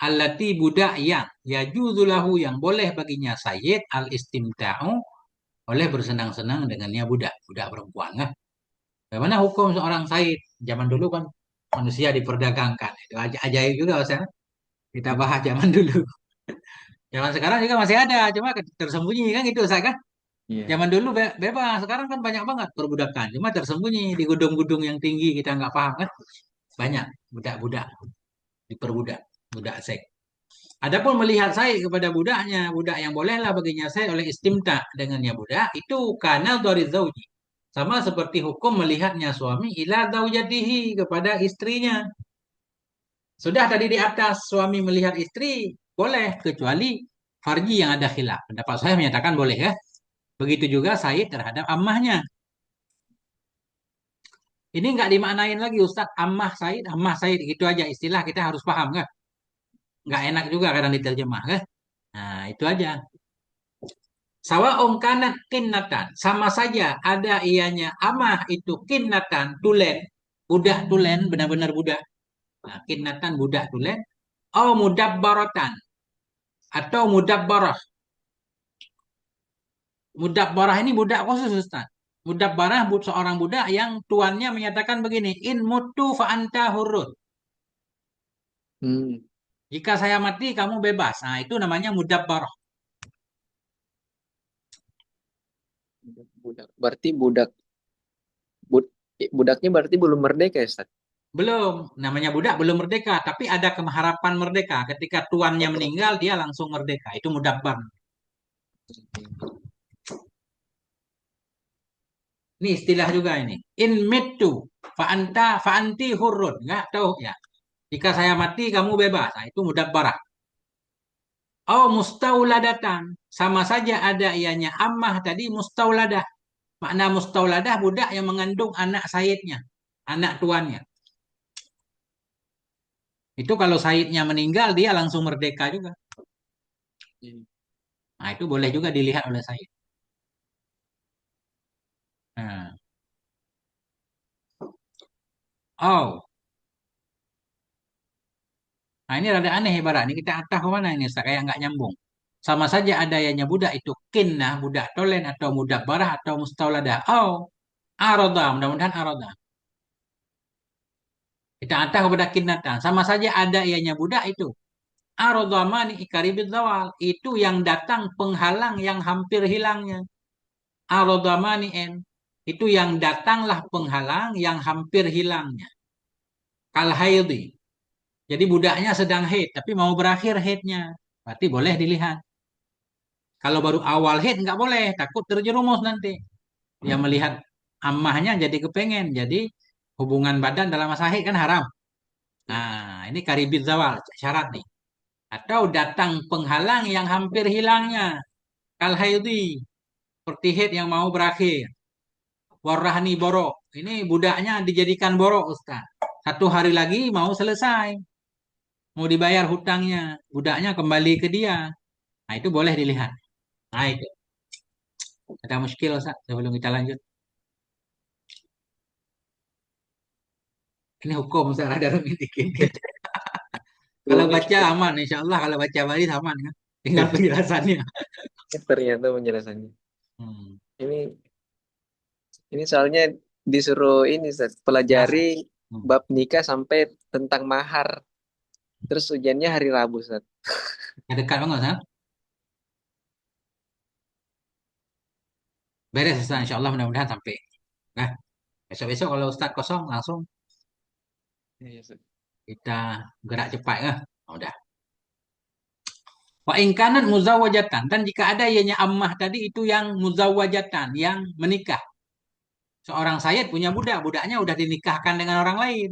A: Allati budak yang yajuzulahu yang boleh baginya sayyid al istimta'u boleh bersenang-senang dengannya budak, budak perempuan kan. Bagaimana hukum seorang sayyid? Zaman dulu kan manusia diperdagangkan. Itu ajaib juga Ustaz. Kita bahas zaman dulu. Zaman sekarang juga masih ada, cuma tersembunyi kan gitu Ustaz kan.
B: Iya.
A: Zaman dulu bebas, sekarang kan banyak banget perbudakan. Cuma tersembunyi di gedung-gedung yang tinggi kita nggak paham kan. Banyak budak-budak diperbudak, budak seks. Adapun melihat saya kepada budaknya, budak yang bolehlah baginya saya oleh istimta dengannya budak, itu karena dari zauji. Sama seperti hukum melihatnya suami ila zaujatihi kepada istrinya. Sudah tadi di atas suami melihat istri boleh kecuali farji yang ada khilaf. Pendapat saya menyatakan boleh ya. Begitu juga Said terhadap ammahnya. Ini nggak dimaknain lagi Ustadz ammah Said gitu aja istilah kita harus paham kan. Nggak enak juga kadang diterjemah kan. Nah itu aja. Sawa'un kanat kinnatan. Sama saja ada ianya amah itu kinnatan tulen. Budak tulen benar-benar budak. Nah, kinnatan budak tulen. Oh mudabbaratan. Atau mudabbarah. Mudabbarah ini budak khusus Ustaz. Mudabbarah seorang budak yang tuannya menyatakan begini. In mutu fa anta hurrun.
B: Hmm.
A: Jika saya mati kamu bebas. Nah itu namanya mudabbarah.
B: Budak. Berarti bud, budaknya berarti belum merdeka ya, Ustaz?
A: Belum. Namanya budak belum merdeka. Tapi ada keharapan merdeka. Ketika tuannya
B: Oh.
A: meninggal dia langsung merdeka. Itu mudabbar. Ini istilah juga ini. In mitu fa anti hurrun. Enggak tahu ya. Jika saya mati kamu bebas. Nah, itu mudabbarah. Oh mustauladatan. Sama saja ada ianya ammah tadi mustauladah. Makna mustauladah budak yang mengandung anak sayyidnya. Anak tuannya. Itu kalau sayyidnya meninggal dia langsung merdeka juga.
B: Hmm.
A: Nah itu boleh juga dilihat oleh sayyid. Nah. Oh. Nah ini rada aneh ibarat. Ini kita atah ke mana ini Ustaz? Kayak nggak nyambung. Sama saja ada yang budak itu kinnah, budak tolen atau budak barah atau mustauladah. Oh, aroda, mudah-mudahan aroda. Kita antah kepada kinnatan. Sama saja ada ianya budak itu. Aroda mani ikaribid zawal. Itu yang datang penghalang yang hampir hilangnya. Aroda mani en. Itu yang datanglah penghalang yang hampir hilangnya. Kal haidi. Jadi budaknya sedang haid, tapi mau berakhir haidnya. Berarti boleh dilihat. Kalau baru awal haid nggak boleh, takut terjerumus nanti. Dia melihat ammahnya jadi kepengen. Jadi hubungan badan dalam masa haid kan haram. Nah, ini karibid zawal, syarat nih. Atau datang penghalang yang hampir hilangnya. Kal haidi, seperti haid yang mau berakhir. Warahni borok. Ini budaknya dijadikan borok, Ustaz. 1 hari lagi mau selesai. Mau dibayar hutangnya. Budaknya kembali ke dia. Nah, itu boleh dilihat. Nah, itu. Ada muskil, Ustaz, sebelum kita lanjut. Ini hukum, Ustaz, ada rumit dikit. Kalau
B: Rumit
A: baca aman, insya Allah kalau baca balik aman kan. Tinggal penjelasannya.
B: ternyata penjelasannya.
A: Hmm.
B: Ini ini soalnya disuruh ini Ustaz, pelajari
A: Jelas. Hmm.
B: bab nikah sampai tentang mahar. Terus ujiannya hari Rabu Ustaz.
A: Ya, dekat banget, Ustaz. Beres, Ustaz. Insya Allah mudah-mudahan sampai. Nah, besok-besok kalau Ustaz kosong, langsung
B: Iya, Ustaz.
A: kita gerak cepat ya. Udah. Wa ingkanat muzawwajatan. Dan jika ada ianya ammah tadi itu yang muzawwajatan, yang menikah. Seorang sayyid punya budak, budaknya udah dinikahkan dengan orang lain.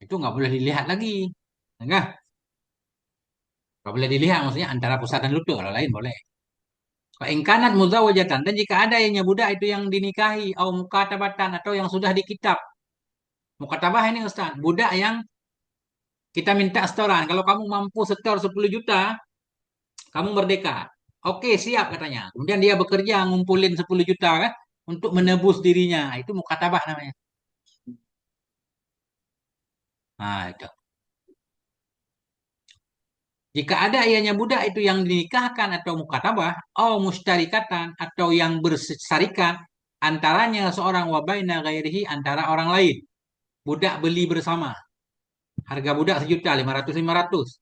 A: Itu nggak boleh dilihat lagi. Enggak, nggak boleh dilihat maksudnya antara pusat dan lutut. Kalau lain boleh. Wa ingkanat muzawwajatan. Dan jika ada ianya budak itu yang dinikahi, au mukatabatan atau yang sudah dikitab. Mukatabah ini Ustaz, budak yang kita minta setoran. Kalau kamu mampu setor 10 juta, kamu merdeka. Oke, siap katanya. Kemudian dia bekerja ngumpulin 10 juta kan untuk menebus dirinya. Itu mukatabah namanya. Nah, itu. Jika ada ianya budak itu yang dinikahkan atau mukatabah, atau mustarikatan atau yang bersarikat antaranya seorang wabaina ghairihi antara orang lain. Budak beli bersama. Harga budak 1 juta 500.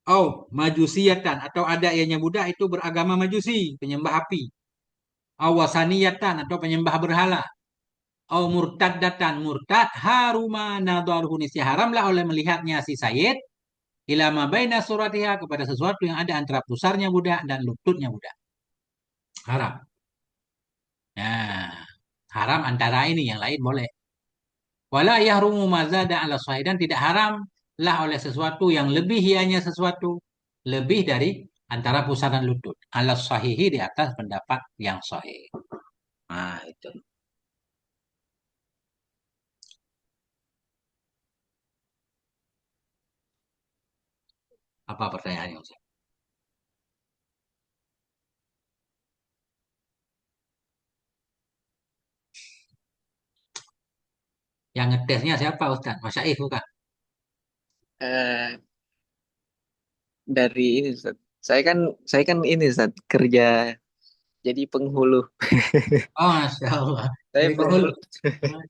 A: Oh, majusiatan atau ada ianya budak itu beragama majusi, penyembah api. Oh, wasaniyatan atau penyembah berhala. Oh, murtadatan murtad haruma nadharuhu nisya haramlah oleh melihatnya si Sayyid ilama baina suratiha kepada sesuatu yang ada antara pusarnya budak dan lututnya budak. Haram. Nah, haram antara ini yang lain boleh. Wala yahrumu mazada ala sahidan tidak haram lah oleh sesuatu yang lebih ianya sesuatu lebih dari antara pusar dan lutut. Ala sahihi di atas pendapat yang sahih. Nah, itu. Apa pertanyaannya, Ustaz? Yang ngetesnya siapa, Ustaz? Masyaif bukan?
B: Eh, dari ini Ustaz. Saya kan ini Ustaz, kerja jadi penghulu.
A: Oh, Masya Allah.
B: Saya
A: Jadi penghulu.
B: penghulu.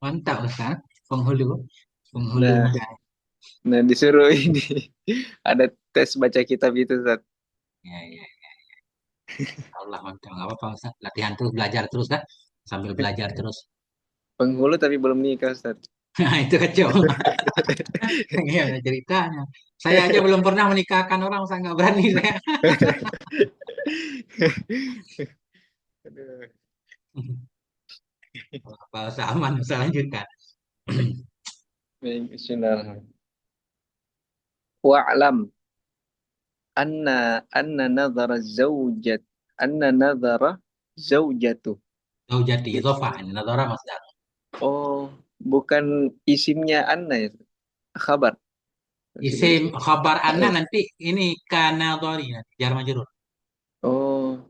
A: Mantap, Ustaz. Penghulu. Penghulu
B: Nah,
A: Masyaif.
B: nah disuruh ini ada tes baca kitab itu Ustaz.
A: Ya, ya. Allah mantap. Nggak apa-apa, Ustaz. Latihan terus, belajar terus, kan? Sambil belajar terus.
B: Penghulu tapi belum nikah Ustaz.
A: Nah, itu kacau. Iya, ada ceritanya. Saya aja belum pernah menikahkan orang, saya nggak berani saya.
B: Aduh.
A: Bahasa aman, saya lanjutkan.
B: Baik, bismillahirrahmanirrahim. Wa'lam anna nadhara zaujat anna nadhara zaujatu.
A: Zaujati, idhofah. Ini nadhara masdar.
B: Oh, bukan isimnya anna ya, khabar.
A: Isim
B: Isim.
A: khabar anna nanti ini kanadhari, nanti jar majrur.
B: Oh,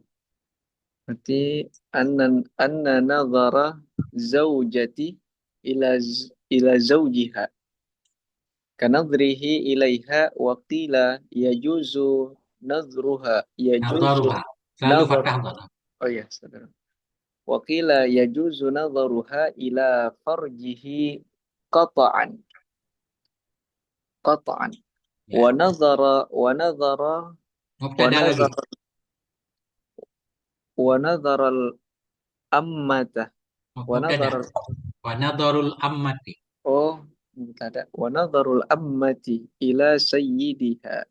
B: berarti anna anna nadhara zaujati ila zaujiha kanadrihi ilaiha wa qila yajuzu nadhruha yajuzu
A: Nadharuha. Selalu
B: nadhar.
A: fathah dhala.
B: Oh ya, saudara. Wa qila yajuzu nadharuha ila farjihi qata'an qata'an wa
A: Ya.
B: nadhara wa nadhara wa
A: Mubtada lagi.
B: nadhara wa nadhara al ammata wa
A: Mubtada.
B: nadhara
A: Wa nadharul ammati.
B: oh mubtada wa nadharul ammati ila sayyidiha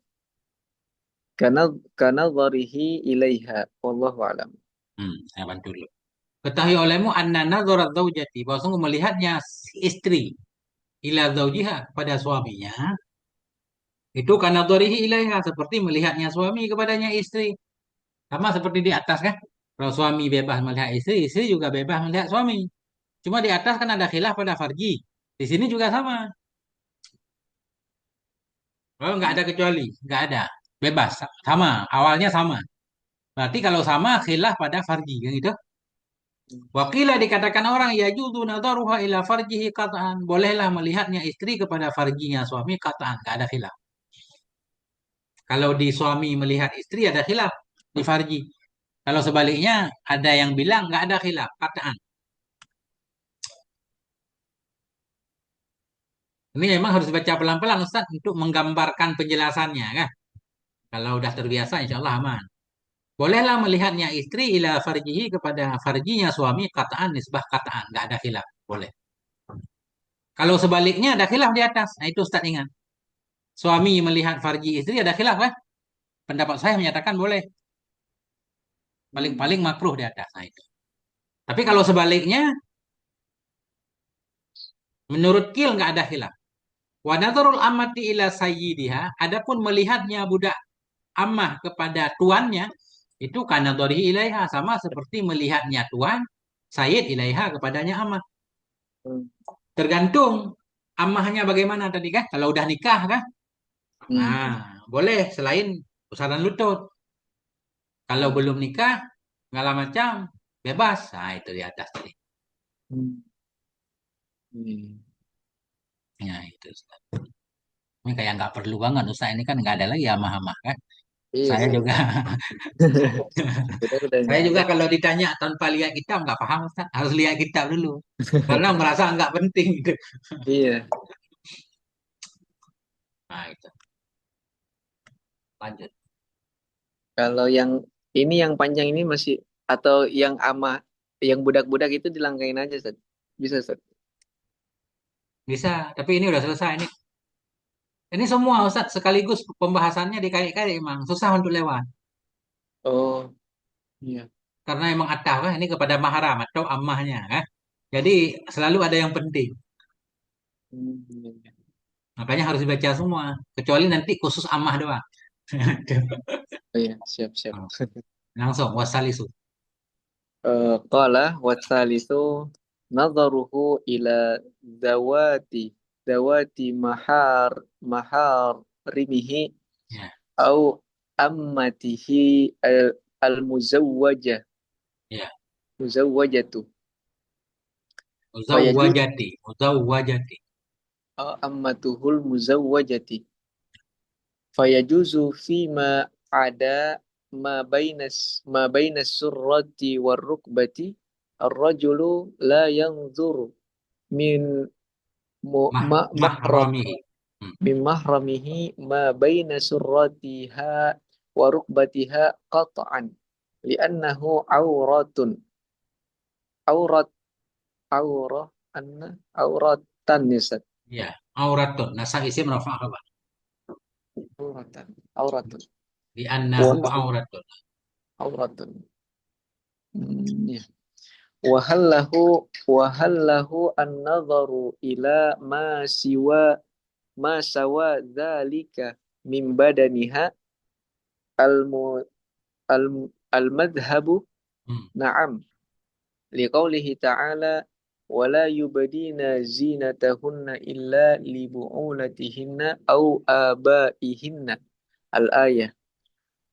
B: kanadharihi ilaiha wallahu alam.
A: Saya bantu dulu. Ketahui olehmu anna nadharat zaujati. Bahwa sungguh melihatnya si istri. ila zaujiha kepada suaminya itu karena dharihi ilaiha seperti melihatnya suami kepadanya istri. Sama seperti di atas kan. Kalau suami bebas melihat istri, istri juga bebas melihat suami. Cuma di atas kan ada khilaf pada farji. Di sini juga sama. Kalau nggak ada kecuali, nggak ada. Bebas, sama. Awalnya sama. Berarti kalau sama khilaf pada farji kan gitu. Wakilah dikatakan orang ya juzu nadharuha ila farjihi qat'an. Bolehlah melihatnya istri kepada farjinya suami qat'an, nggak ada khilaf. Kalau di suami melihat istri ada khilaf di farji. Kalau sebaliknya ada yang bilang nggak ada khilaf qat'an. Ini memang harus baca pelan-pelan Ustaz untuk menggambarkan penjelasannya kan. Kalau udah terbiasa insya Allah aman. Bolehlah melihatnya istri ila farjihi kepada farjinya suami kataan nisbah kataan. Nggak ada khilaf. Boleh. Kalau sebaliknya ada khilaf di atas. Nah itu Ustaz ingat. Suami melihat farji istri ada khilaf kan? Pendapat saya menyatakan boleh. Paling-paling makruh di atas. Nah itu. Tapi kalau sebaliknya menurut Kil nggak ada khilaf. Wa nadharul amati ila sayyidiha. Adapun melihatnya budak ammah kepada tuannya itu karena dhari ilaiha sama seperti melihatnya tuan sayyid ilaiha kepadanya ammah. Tergantung ammahnya bagaimana tadi kan. Kalau udah nikah kan, nah boleh selain pusaran lutut. Kalau belum nikah, segala macam bebas. Nah itu di atas tadi. Ya itu Ustaz. Ini kayak nggak perlu banget Ustaz ini kan nggak ada lagi ammah-ammah kan.
B: Iya
A: Saya
B: sih.
A: juga
B: Udah
A: Saya
B: nggak
A: juga
B: ada.
A: kalau ditanya tanpa lihat kitab nggak paham Ustaz. Harus lihat kitab dulu. Karena merasa nggak penting gitu.
B: Iya.
A: Nah itu lanjut.
B: Kalau yang ini yang panjang ini masih atau yang ama yang budak-budak itu dilangkain aja, Ustaz. Bisa, Ustaz.
A: Bisa, tapi ini udah selesai ini. Ini semua Ustaz sekaligus pembahasannya dikait-kait emang susah untuk lewat.
B: Oh, iya.
A: Karena emang ataf kan ini kepada mahram atau ammahnya kan. Jadi selalu ada yang penting.
B: Iya, iya.
A: Makanya harus dibaca semua. Kecuali nanti khusus ammah doang.
B: Oh, iya, siap-siap.
A: Langsung wasalisu.
B: Qala wa tsalitsu nadharuhu ila zawati zawati mahar rimihi
A: Ya,
B: au ammatihi al muzawwajah
A: ya.
B: muzawwajatu fayajuz
A: Muzawwajati, muzawwajati.
B: ammatuhul muzawwajati fayajuzu fima ada ma bainas surrati warrukbati ar-rajulu la yanzuru min mahram
A: Mahramihi. Hmm.
B: min mahramihi ma baina surratiha wa rukbatiha qat'an li'annahu auratun aurat aurah anna auratan nisat
A: Ya, auratun. Nasa isim rafa' khabar.
B: auratan auratun
A: Di
B: wa
A: annahu auratun.
B: auratun ya wahallahu an-nadharu ila ma sawa dzalika min badaniha al al al madhhabu
A: Hmm.
B: na'am liqaulihi ta'ala wala yubdina zinatahunna illa li bu'ulatihinna au abaihinna al-ayah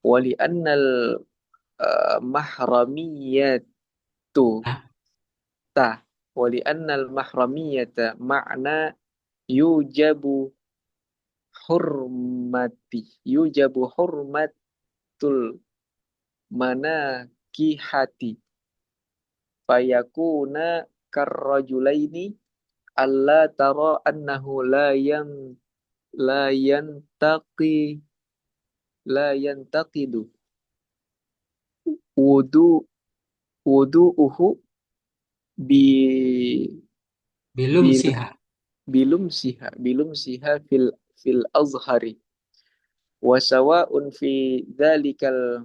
B: wa li annal mahramiyatu
A: Ah,
B: ta wa li annal mahramiyata ma'na yujabu yujabu hurmatul manakihati fayakuna karrajulaini alla tara annahu la yantaqi la yantaqidu wudu wudu'uhu bi
A: Bilum
B: bil
A: siha.
B: bilum siha fil azhari wa sawa'un fi dzalikal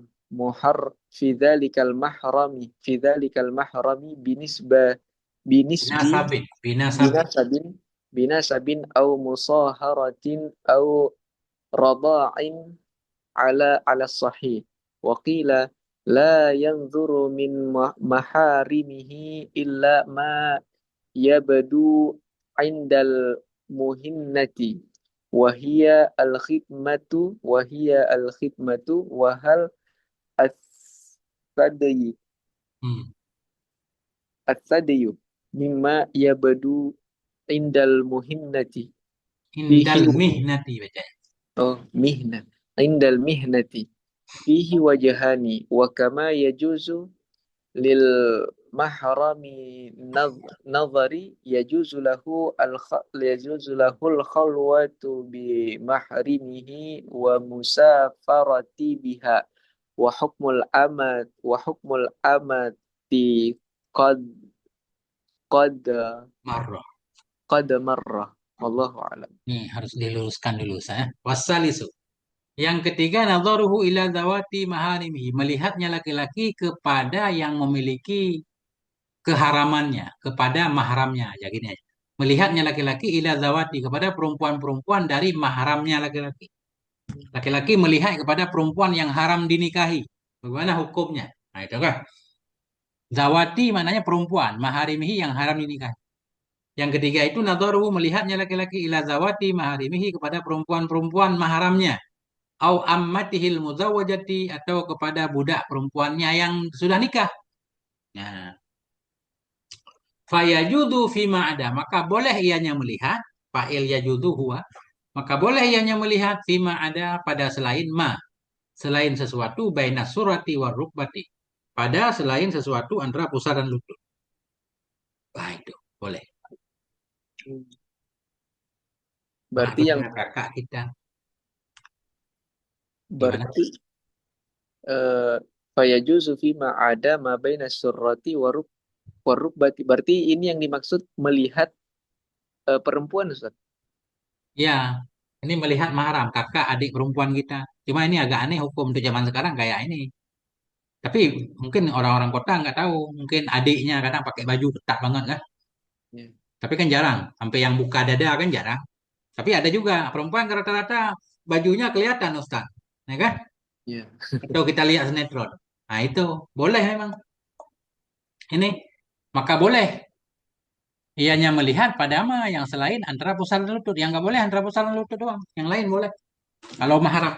B: mahrami binisba binisbi
A: Binasabin. Binasabin.
B: binasabin binasabin au musaharatin au rada'in ala sahih. Wa qila la yanzuru min maharimihi illa ma yabdu indal muhinnati wa hiya al khidmatu wa hal as-sadayi
A: Hmm.
B: as-sadayu mimma yabdu indal muhinnati fihi
A: Indal mihnati baca.
B: oh mihna indal mihnati fihi wajhani wa kama yajuzu lil mahrami nazari yajuzu lahu al khalwatu bi mahrimihi wa musafarati biha wa hukmul amati qad qad
A: Marrah.
B: qad marrah wallahu alam.
A: Nih harus diluruskan dulu saya. Wasalisu. Yang ketiga, nadharuhu ila zawati maharimihi. Melihatnya laki-laki kepada yang memiliki keharamannya, kepada mahramnya. Ya gini aja. Melihatnya laki-laki ila zawati, kepada perempuan-perempuan dari mahramnya laki-laki. Laki-laki melihat kepada perempuan yang haram dinikahi. Bagaimana hukumnya? Nah itu kan. Zawati maknanya perempuan, maharimihi yang haram dinikahi. Yang ketiga itu nadharuhu, melihatnya laki-laki ila zawati maharimihi, kepada perempuan-perempuan mahramnya. Au ammatihil muzawwajati, atau kepada budak perempuannya yang sudah nikah. Nah, fayajudu fima ada, maka boleh ianya melihat, fa'il yajudu huwa, maka boleh ianya melihat fima ada, pada selain ma, selain sesuatu baina surati war rukbati, pada selain sesuatu antara pusar dan lutut. Wah, itu boleh. Wah,
B: Berarti yang
A: benar kakak kita. Gimana?
B: berarti eh fayajuzu fi ma ada ma baina surrati warukbati. Berarti ini yang dimaksud melihat perempuan Ustaz.
A: Ya, ini melihat mahram, kakak adik perempuan kita. Cuma ini agak aneh hukum untuk zaman sekarang kayak ini. Tapi mungkin orang-orang kota nggak tahu. Mungkin adiknya kadang pakai baju ketat banget kan.
B: Ya.
A: Tapi kan jarang. Sampai yang buka dada kan jarang. Tapi ada juga perempuan rata-rata bajunya kelihatan Ustaz. Ya kan?
B: Ya.
A: Atau kita lihat sinetron. Nah itu boleh memang. Ini maka boleh ianya melihat pada ma yang selain antara pusar dan lutut. Yang nggak boleh antara pusar dan lutut doang. Yang lain boleh. Kalau mahram.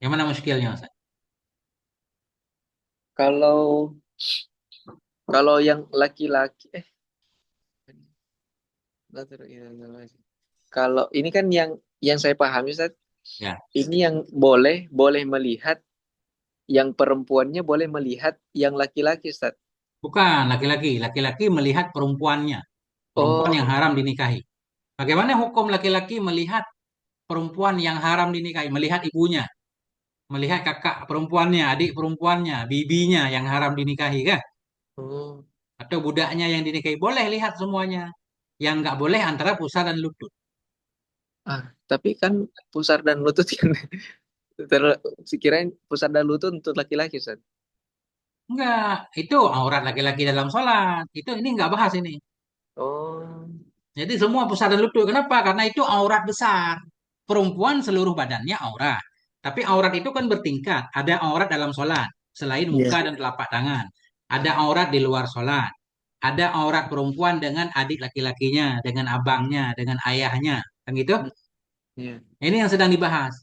A: Yang mana muskilnya Ustaz?
B: Kalau kalau yang laki-laki kalau ini kan yang saya pahami Ustaz,
A: Ya.
B: ini yang boleh boleh melihat yang perempuannya boleh melihat yang laki-laki Ustaz.
A: Bukan laki-laki. Laki-laki melihat perempuannya. Perempuan yang
B: Oh,
A: haram dinikahi. Bagaimana hukum laki-laki melihat perempuan yang haram dinikahi? Melihat ibunya, melihat kakak perempuannya, adik perempuannya, bibinya yang haram dinikahi kan?
B: oh.
A: Atau budaknya yang dinikahi. Boleh lihat semuanya. Yang nggak boleh antara pusar dan lutut.
B: Ah, tapi kan pusar dan lutut kan ter sekirain pusar dan lutut untuk laki-laki Ustaz.
A: Enggak, itu aurat laki-laki dalam sholat. Itu ini nggak bahas ini.
B: Oh,
A: Jadi semua pusar dan lutut. Kenapa? Karena itu aurat besar. Perempuan seluruh badannya aurat. Tapi aurat itu kan bertingkat. Ada aurat dalam sholat. Selain
B: iya.
A: muka dan telapak tangan. Ada aurat di luar sholat. Ada aurat perempuan dengan adik laki-lakinya. Dengan abangnya. Dengan ayahnya. Kan gitu?
B: Hmm, iya.
A: Ini yang sedang dibahas.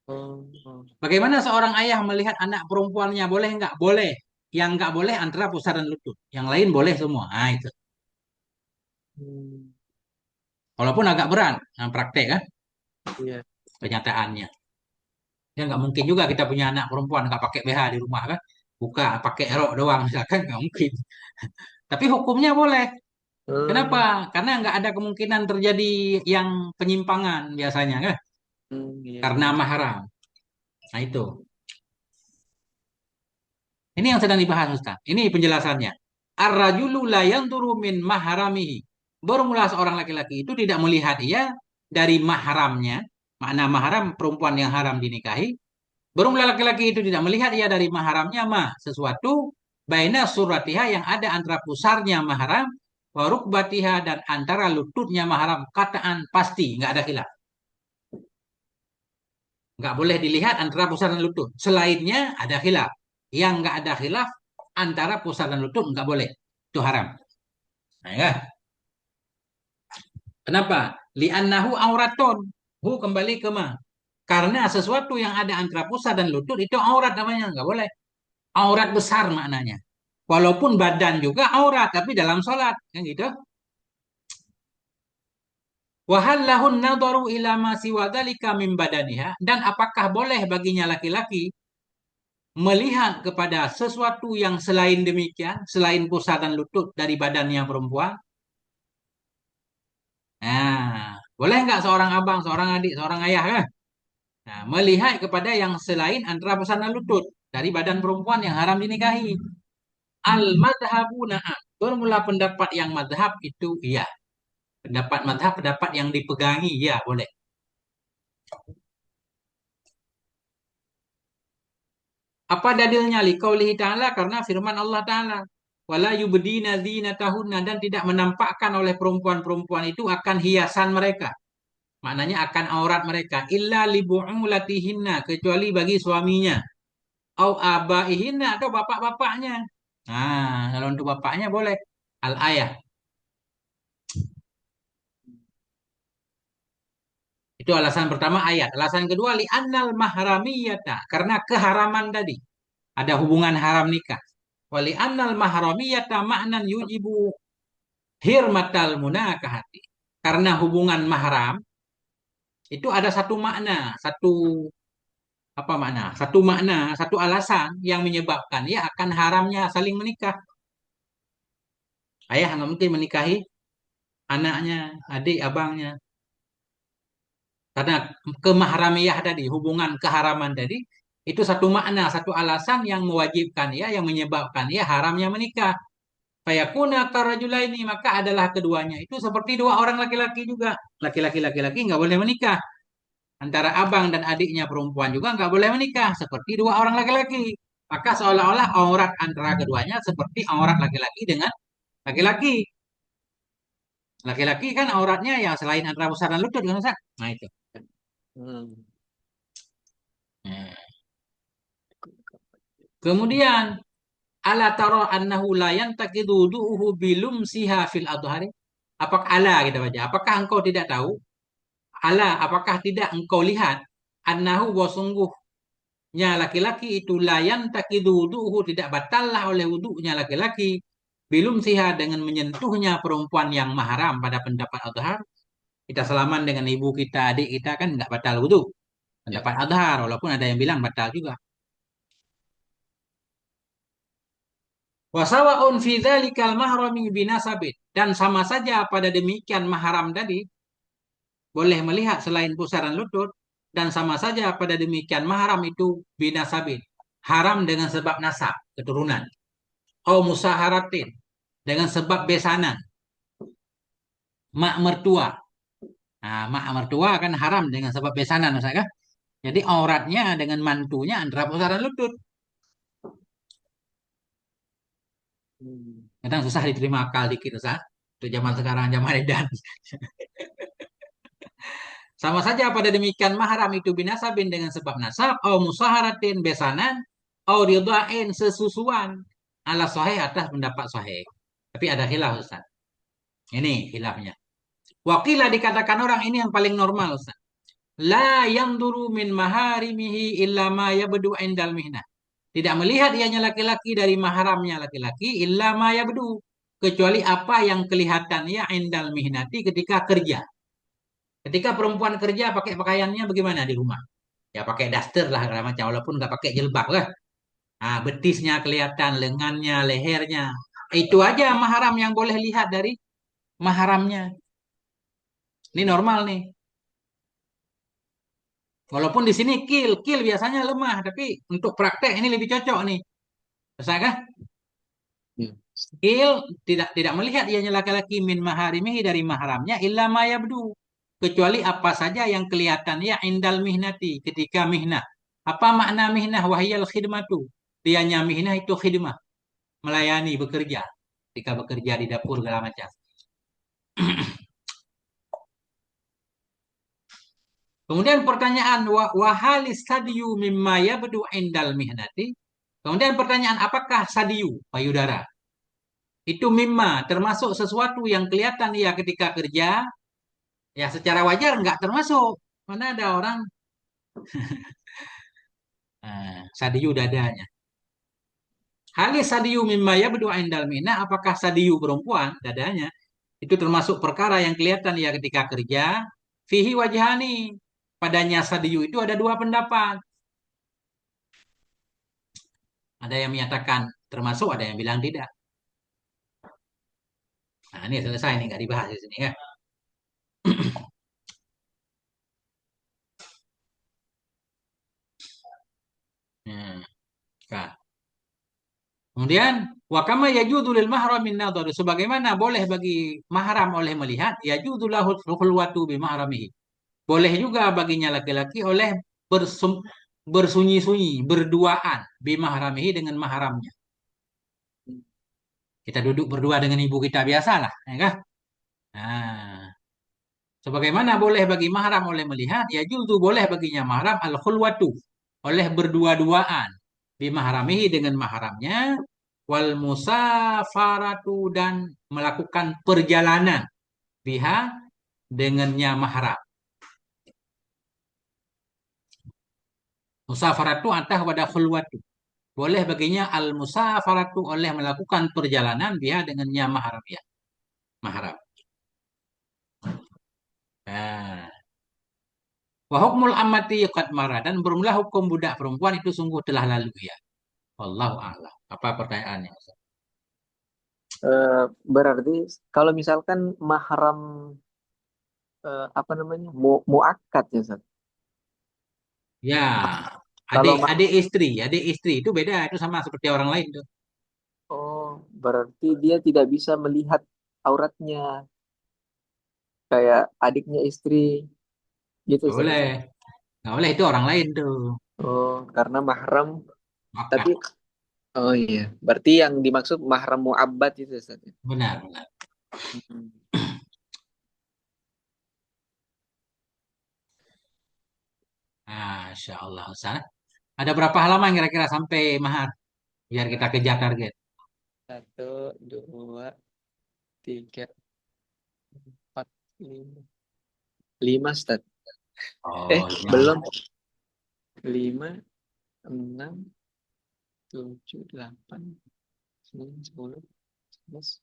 B: Oh, oh.
A: Bagaimana seorang ayah melihat anak perempuannya? Boleh nggak? Boleh. Yang nggak boleh antara pusar dan lutut. Yang lain boleh semua. Nah, itu.
B: Hmm,
A: Walaupun agak berat. Nah, praktek kan?
B: iya.
A: Kenyataannya. Ya nggak mungkin juga kita punya anak perempuan nggak pakai BH di rumah kan? Buka pakai rok doang misalkan nggak mungkin. Tapi hukumnya boleh. Kenapa?
B: Hmm,
A: Karena nggak ada kemungkinan terjadi yang penyimpangan biasanya kan?
B: iya,
A: Karena
B: iya.
A: mahram. Nah itu. Ini yang sedang dibahas Ustaz. Ini penjelasannya. Ar-rajulu la yanzuru min mahramihi. Bermula seorang laki-laki itu tidak melihat ia dari mahramnya. Makna mahram perempuan yang haram dinikahi. Bermula laki-laki itu tidak melihat ia dari mahramnya sesuatu baina suratiha yang ada antara pusarnya mahram wa rukbatiha dan antara lututnya mahram kataan pasti nggak ada khilaf. Nggak boleh dilihat antara pusar dan lutut. Selainnya ada khilaf. Yang nggak ada khilaf antara pusar dan lutut nggak boleh. Itu haram. Nah, ya. Kenapa? Li'annahu auraton. Hu kembali ke ma. Karena sesuatu yang ada antara pusar dan lutut itu aurat namanya. Nggak boleh. Aurat besar maknanya. Walaupun badan juga aurat, tapi dalam sholat. Kan gitu. Wahal lahun nadaru ila ma siwa dzalika min badaniha. Dan apakah boleh baginya laki-laki melihat kepada sesuatu yang selain demikian, selain pusat dan lutut dari badannya perempuan. Nah, boleh nggak seorang abang, seorang adik, seorang ayah kan? Nah, melihat kepada yang selain antara pusat dan lutut dari badan perempuan yang haram dinikahi. Al madhabu na'am. Bermula pendapat yang madhab itu iya. Pendapat madhab, pendapat yang dipegangi iya boleh. Apa dalilnya? Liqaulihi ta'ala karena firman Allah Ta'ala. Wala yubdina zinatahunna dan tidak menampakkan oleh perempuan-perempuan itu akan hiasan mereka. Maknanya akan aurat mereka. Illa libu'ulatihinna kecuali bagi suaminya. Au abaihinna atau bapak-bapaknya. Nah, kalau untuk bapaknya boleh. Al-ayah. Itu alasan pertama ayat. Alasan kedua li'annal mahramiyata. Karena keharaman tadi. Ada hubungan haram nikah. Wali annal mahramiyata ma'nan yujibu hirmatal munakahati. Karena hubungan mahram itu ada satu makna, satu apa makna? Satu makna, satu alasan yang menyebabkan ya akan haramnya saling menikah. Ayah nggak mungkin menikahi anaknya, adik, abangnya. Karena kemahramiyah tadi, hubungan keharaman tadi, itu satu makna, satu alasan yang mewajibkan ya, yang menyebabkan ya haramnya menikah. Fayakuna karajulaini maka adalah keduanya itu seperti dua orang laki-laki juga. Laki-laki laki-laki nggak boleh menikah. Antara abang dan adiknya perempuan juga nggak boleh menikah seperti dua orang laki-laki. Maka seolah-olah aurat antara keduanya seperti aurat laki-laki dengan laki-laki. Laki-laki kan auratnya ya selain antara pusar dan lutut kan Ustaz? Nah itu.
B: Hmm.
A: Nah. Kemudian ala tara annahu la yantaqidu wudu'uhu bilumsiha fil adhari. Apakah ala kita baca? Apakah engkau tidak tahu? Ala, apakah tidak engkau lihat? Annahu wa sungguhnya laki-laki itu layan takidu wudu'uhu tidak batallah oleh wudu'nya laki-laki. Bilum siha dengan menyentuhnya perempuan yang mahram pada pendapat Adhar. Kita salaman dengan ibu kita, adik kita kan nggak batal wudu.
B: Ya.
A: Pendapat Adhar, walaupun ada yang bilang batal juga. Wasawaun fi dzalikal mahrami binasabit. Dan sama saja pada demikian mahram tadi boleh melihat selain pusaran lutut dan sama saja pada demikian mahram itu binasabin haram dengan sebab nasab keturunan au musaharatin dengan sebab besanan mak mertua. Nah, mak mertua kan haram dengan sebab besanan Ustaz kan? Jadi auratnya dengan mantunya antara pusaran lutut.
B: Hmm.
A: Kadang susah diterima akal dikit Ustaz. Itu zaman sekarang zaman edan. Sama saja pada demikian mahram itu binasabin dengan sebab nasab au musaharatin besanan au ridhain sesusuan ala sahih atas pendapat sahih. Tapi ada khilaf Ustaz. Ini khilafnya. Wakilah dikatakan orang ini yang paling normal Ustaz. La yanduru min maharimihi illa ma yabdu indal mihnah. Tidak melihat ianya laki-laki dari mahramnya laki-laki illa ma yabdu kecuali apa yang kelihatannya indal mihnati ketika kerja. Ketika perempuan kerja pakai pakaiannya bagaimana di rumah? Ya pakai daster lah segala macam walaupun nggak pakai jilbab lah. Nah, betisnya kelihatan, lengannya, lehernya. Itu aja mahram yang boleh lihat dari mahramnya. Ini normal nih. Walaupun di sini kill biasanya lemah, tapi untuk praktek ini lebih cocok nih. Bisa kah?
B: Ya.
A: Kill tidak melihat ianya laki-laki min maharimihi dari mahramnya illa ma yabdu. Kecuali apa saja yang kelihatan ya indal mihnati ketika mihnah. Apa makna mihnah? Wahyal khidmatu. Dianya mihnah itu khidmah. melayani, bekerja. Ketika bekerja di dapur segala macam. Kemudian pertanyaan wahalis sadiyu mimma yabdu indal mihnati. Kemudian pertanyaan apakah sadiyu payudara? Itu mimma termasuk sesuatu yang kelihatan ya ketika kerja, ya secara wajar nggak termasuk. Mana ada orang sadiyu dadanya. Halis sadiyu mimma yabdu indal mihna, apakah sadiyu perempuan dadanya? Itu termasuk perkara yang kelihatan ya ketika kerja. Fihi wajhani. Padanya sadiyu itu ada dua pendapat. Ada yang menyatakan termasuk, ada yang bilang tidak. Nah, ini selesai nih, nggak dibahas di sini ya. Hmm. Nah, kemudian wakama yajudu lil mahram min nadhar. Sebagaimana boleh bagi mahram oleh melihat, yajudu lahu khulwatu bi mahramihi. Boleh juga baginya laki-laki oleh bersunyi-sunyi, berduaan bi mahramihi dengan mahramnya. Kita duduk berdua dengan ibu kita biasalah, ya kan? Nah, sebagaimana boleh bagi mahram oleh melihat, ya juzu boleh baginya mahram al khulwatu oleh berdua-duaan bimahramihi dengan mahramnya wal musafaratu dan melakukan perjalanan biha dengannya mahram. Musafaratu antah pada khulwatu. Boleh baginya al musafaratu oleh melakukan perjalanan biha dengannya mahram ya. Mahram. Nah, wa hukmul ammati qad mara dan bermula hukum budak perempuan itu sungguh telah lalu ya. Wallahu a'lam. Apa pertanyaannya?
B: Eh, berarti kalau misalkan mahram apa namanya muakkad ya Ustaz.
A: Ya,
B: Kalau
A: adik istri itu beda, itu sama seperti orang lain tuh.
B: oh berarti dia tidak bisa melihat auratnya kayak adiknya istri gitu
A: Nggak
B: Ustaz.
A: boleh, nggak boleh itu orang lain tuh.
B: Oh karena mahram tapi
A: Makat,
B: oh iya berarti yang dimaksud mahram muabbad itu Ustaz.
A: benar, benar.
B: Hmm.
A: Masya Allah, Ustaz. Ada berapa halaman kira-kira sampai mahar? Biar kita kejar target.
B: Satu, dua, tiga, empat, lima. Lima, Ustaz.
A: Oh, ya.
B: Belum. Lima, enam, tujuh, delapan, sembilan, sepuluh, sebelas,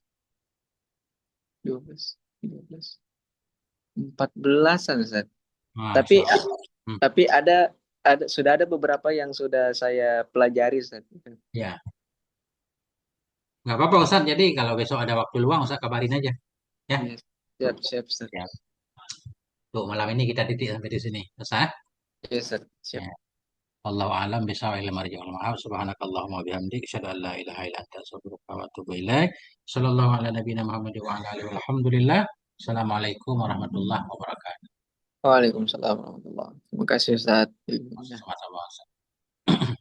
B: dua belas, tiga belas, 14-an, Ustaz. Tapi
A: Masya Allah. Hmm,
B: tapi ada sudah ada beberapa yang sudah saya pelajari, Ustaz.
A: ya, nggak apa-apa Ustaz. Jadi kalau besok ada waktu luang, Ustaz kabarin aja. Ya,
B: Iya, siap, siap, Ustaz.
A: ya. Untuk malam ini kita titik sampai di sini. Ustaz.
B: Iya, Ustaz. Siap.
A: Ya. Wallahu a'lam bishawab ila marji'il ma'ab subhanakallahumma wa bihamdik asyhadu an la ilaha illa anta astaghfiruka wa atubu ilaik sallallahu ala nabiyyina Muhammad wa ala alihi walhamdulillah assalamualaikum warahmatullahi wabarakatuh
B: Waalaikumsalam warahmatullahi wabarakatuh. Terima kasih, Ustaz. Ilmunya.
A: sama-sama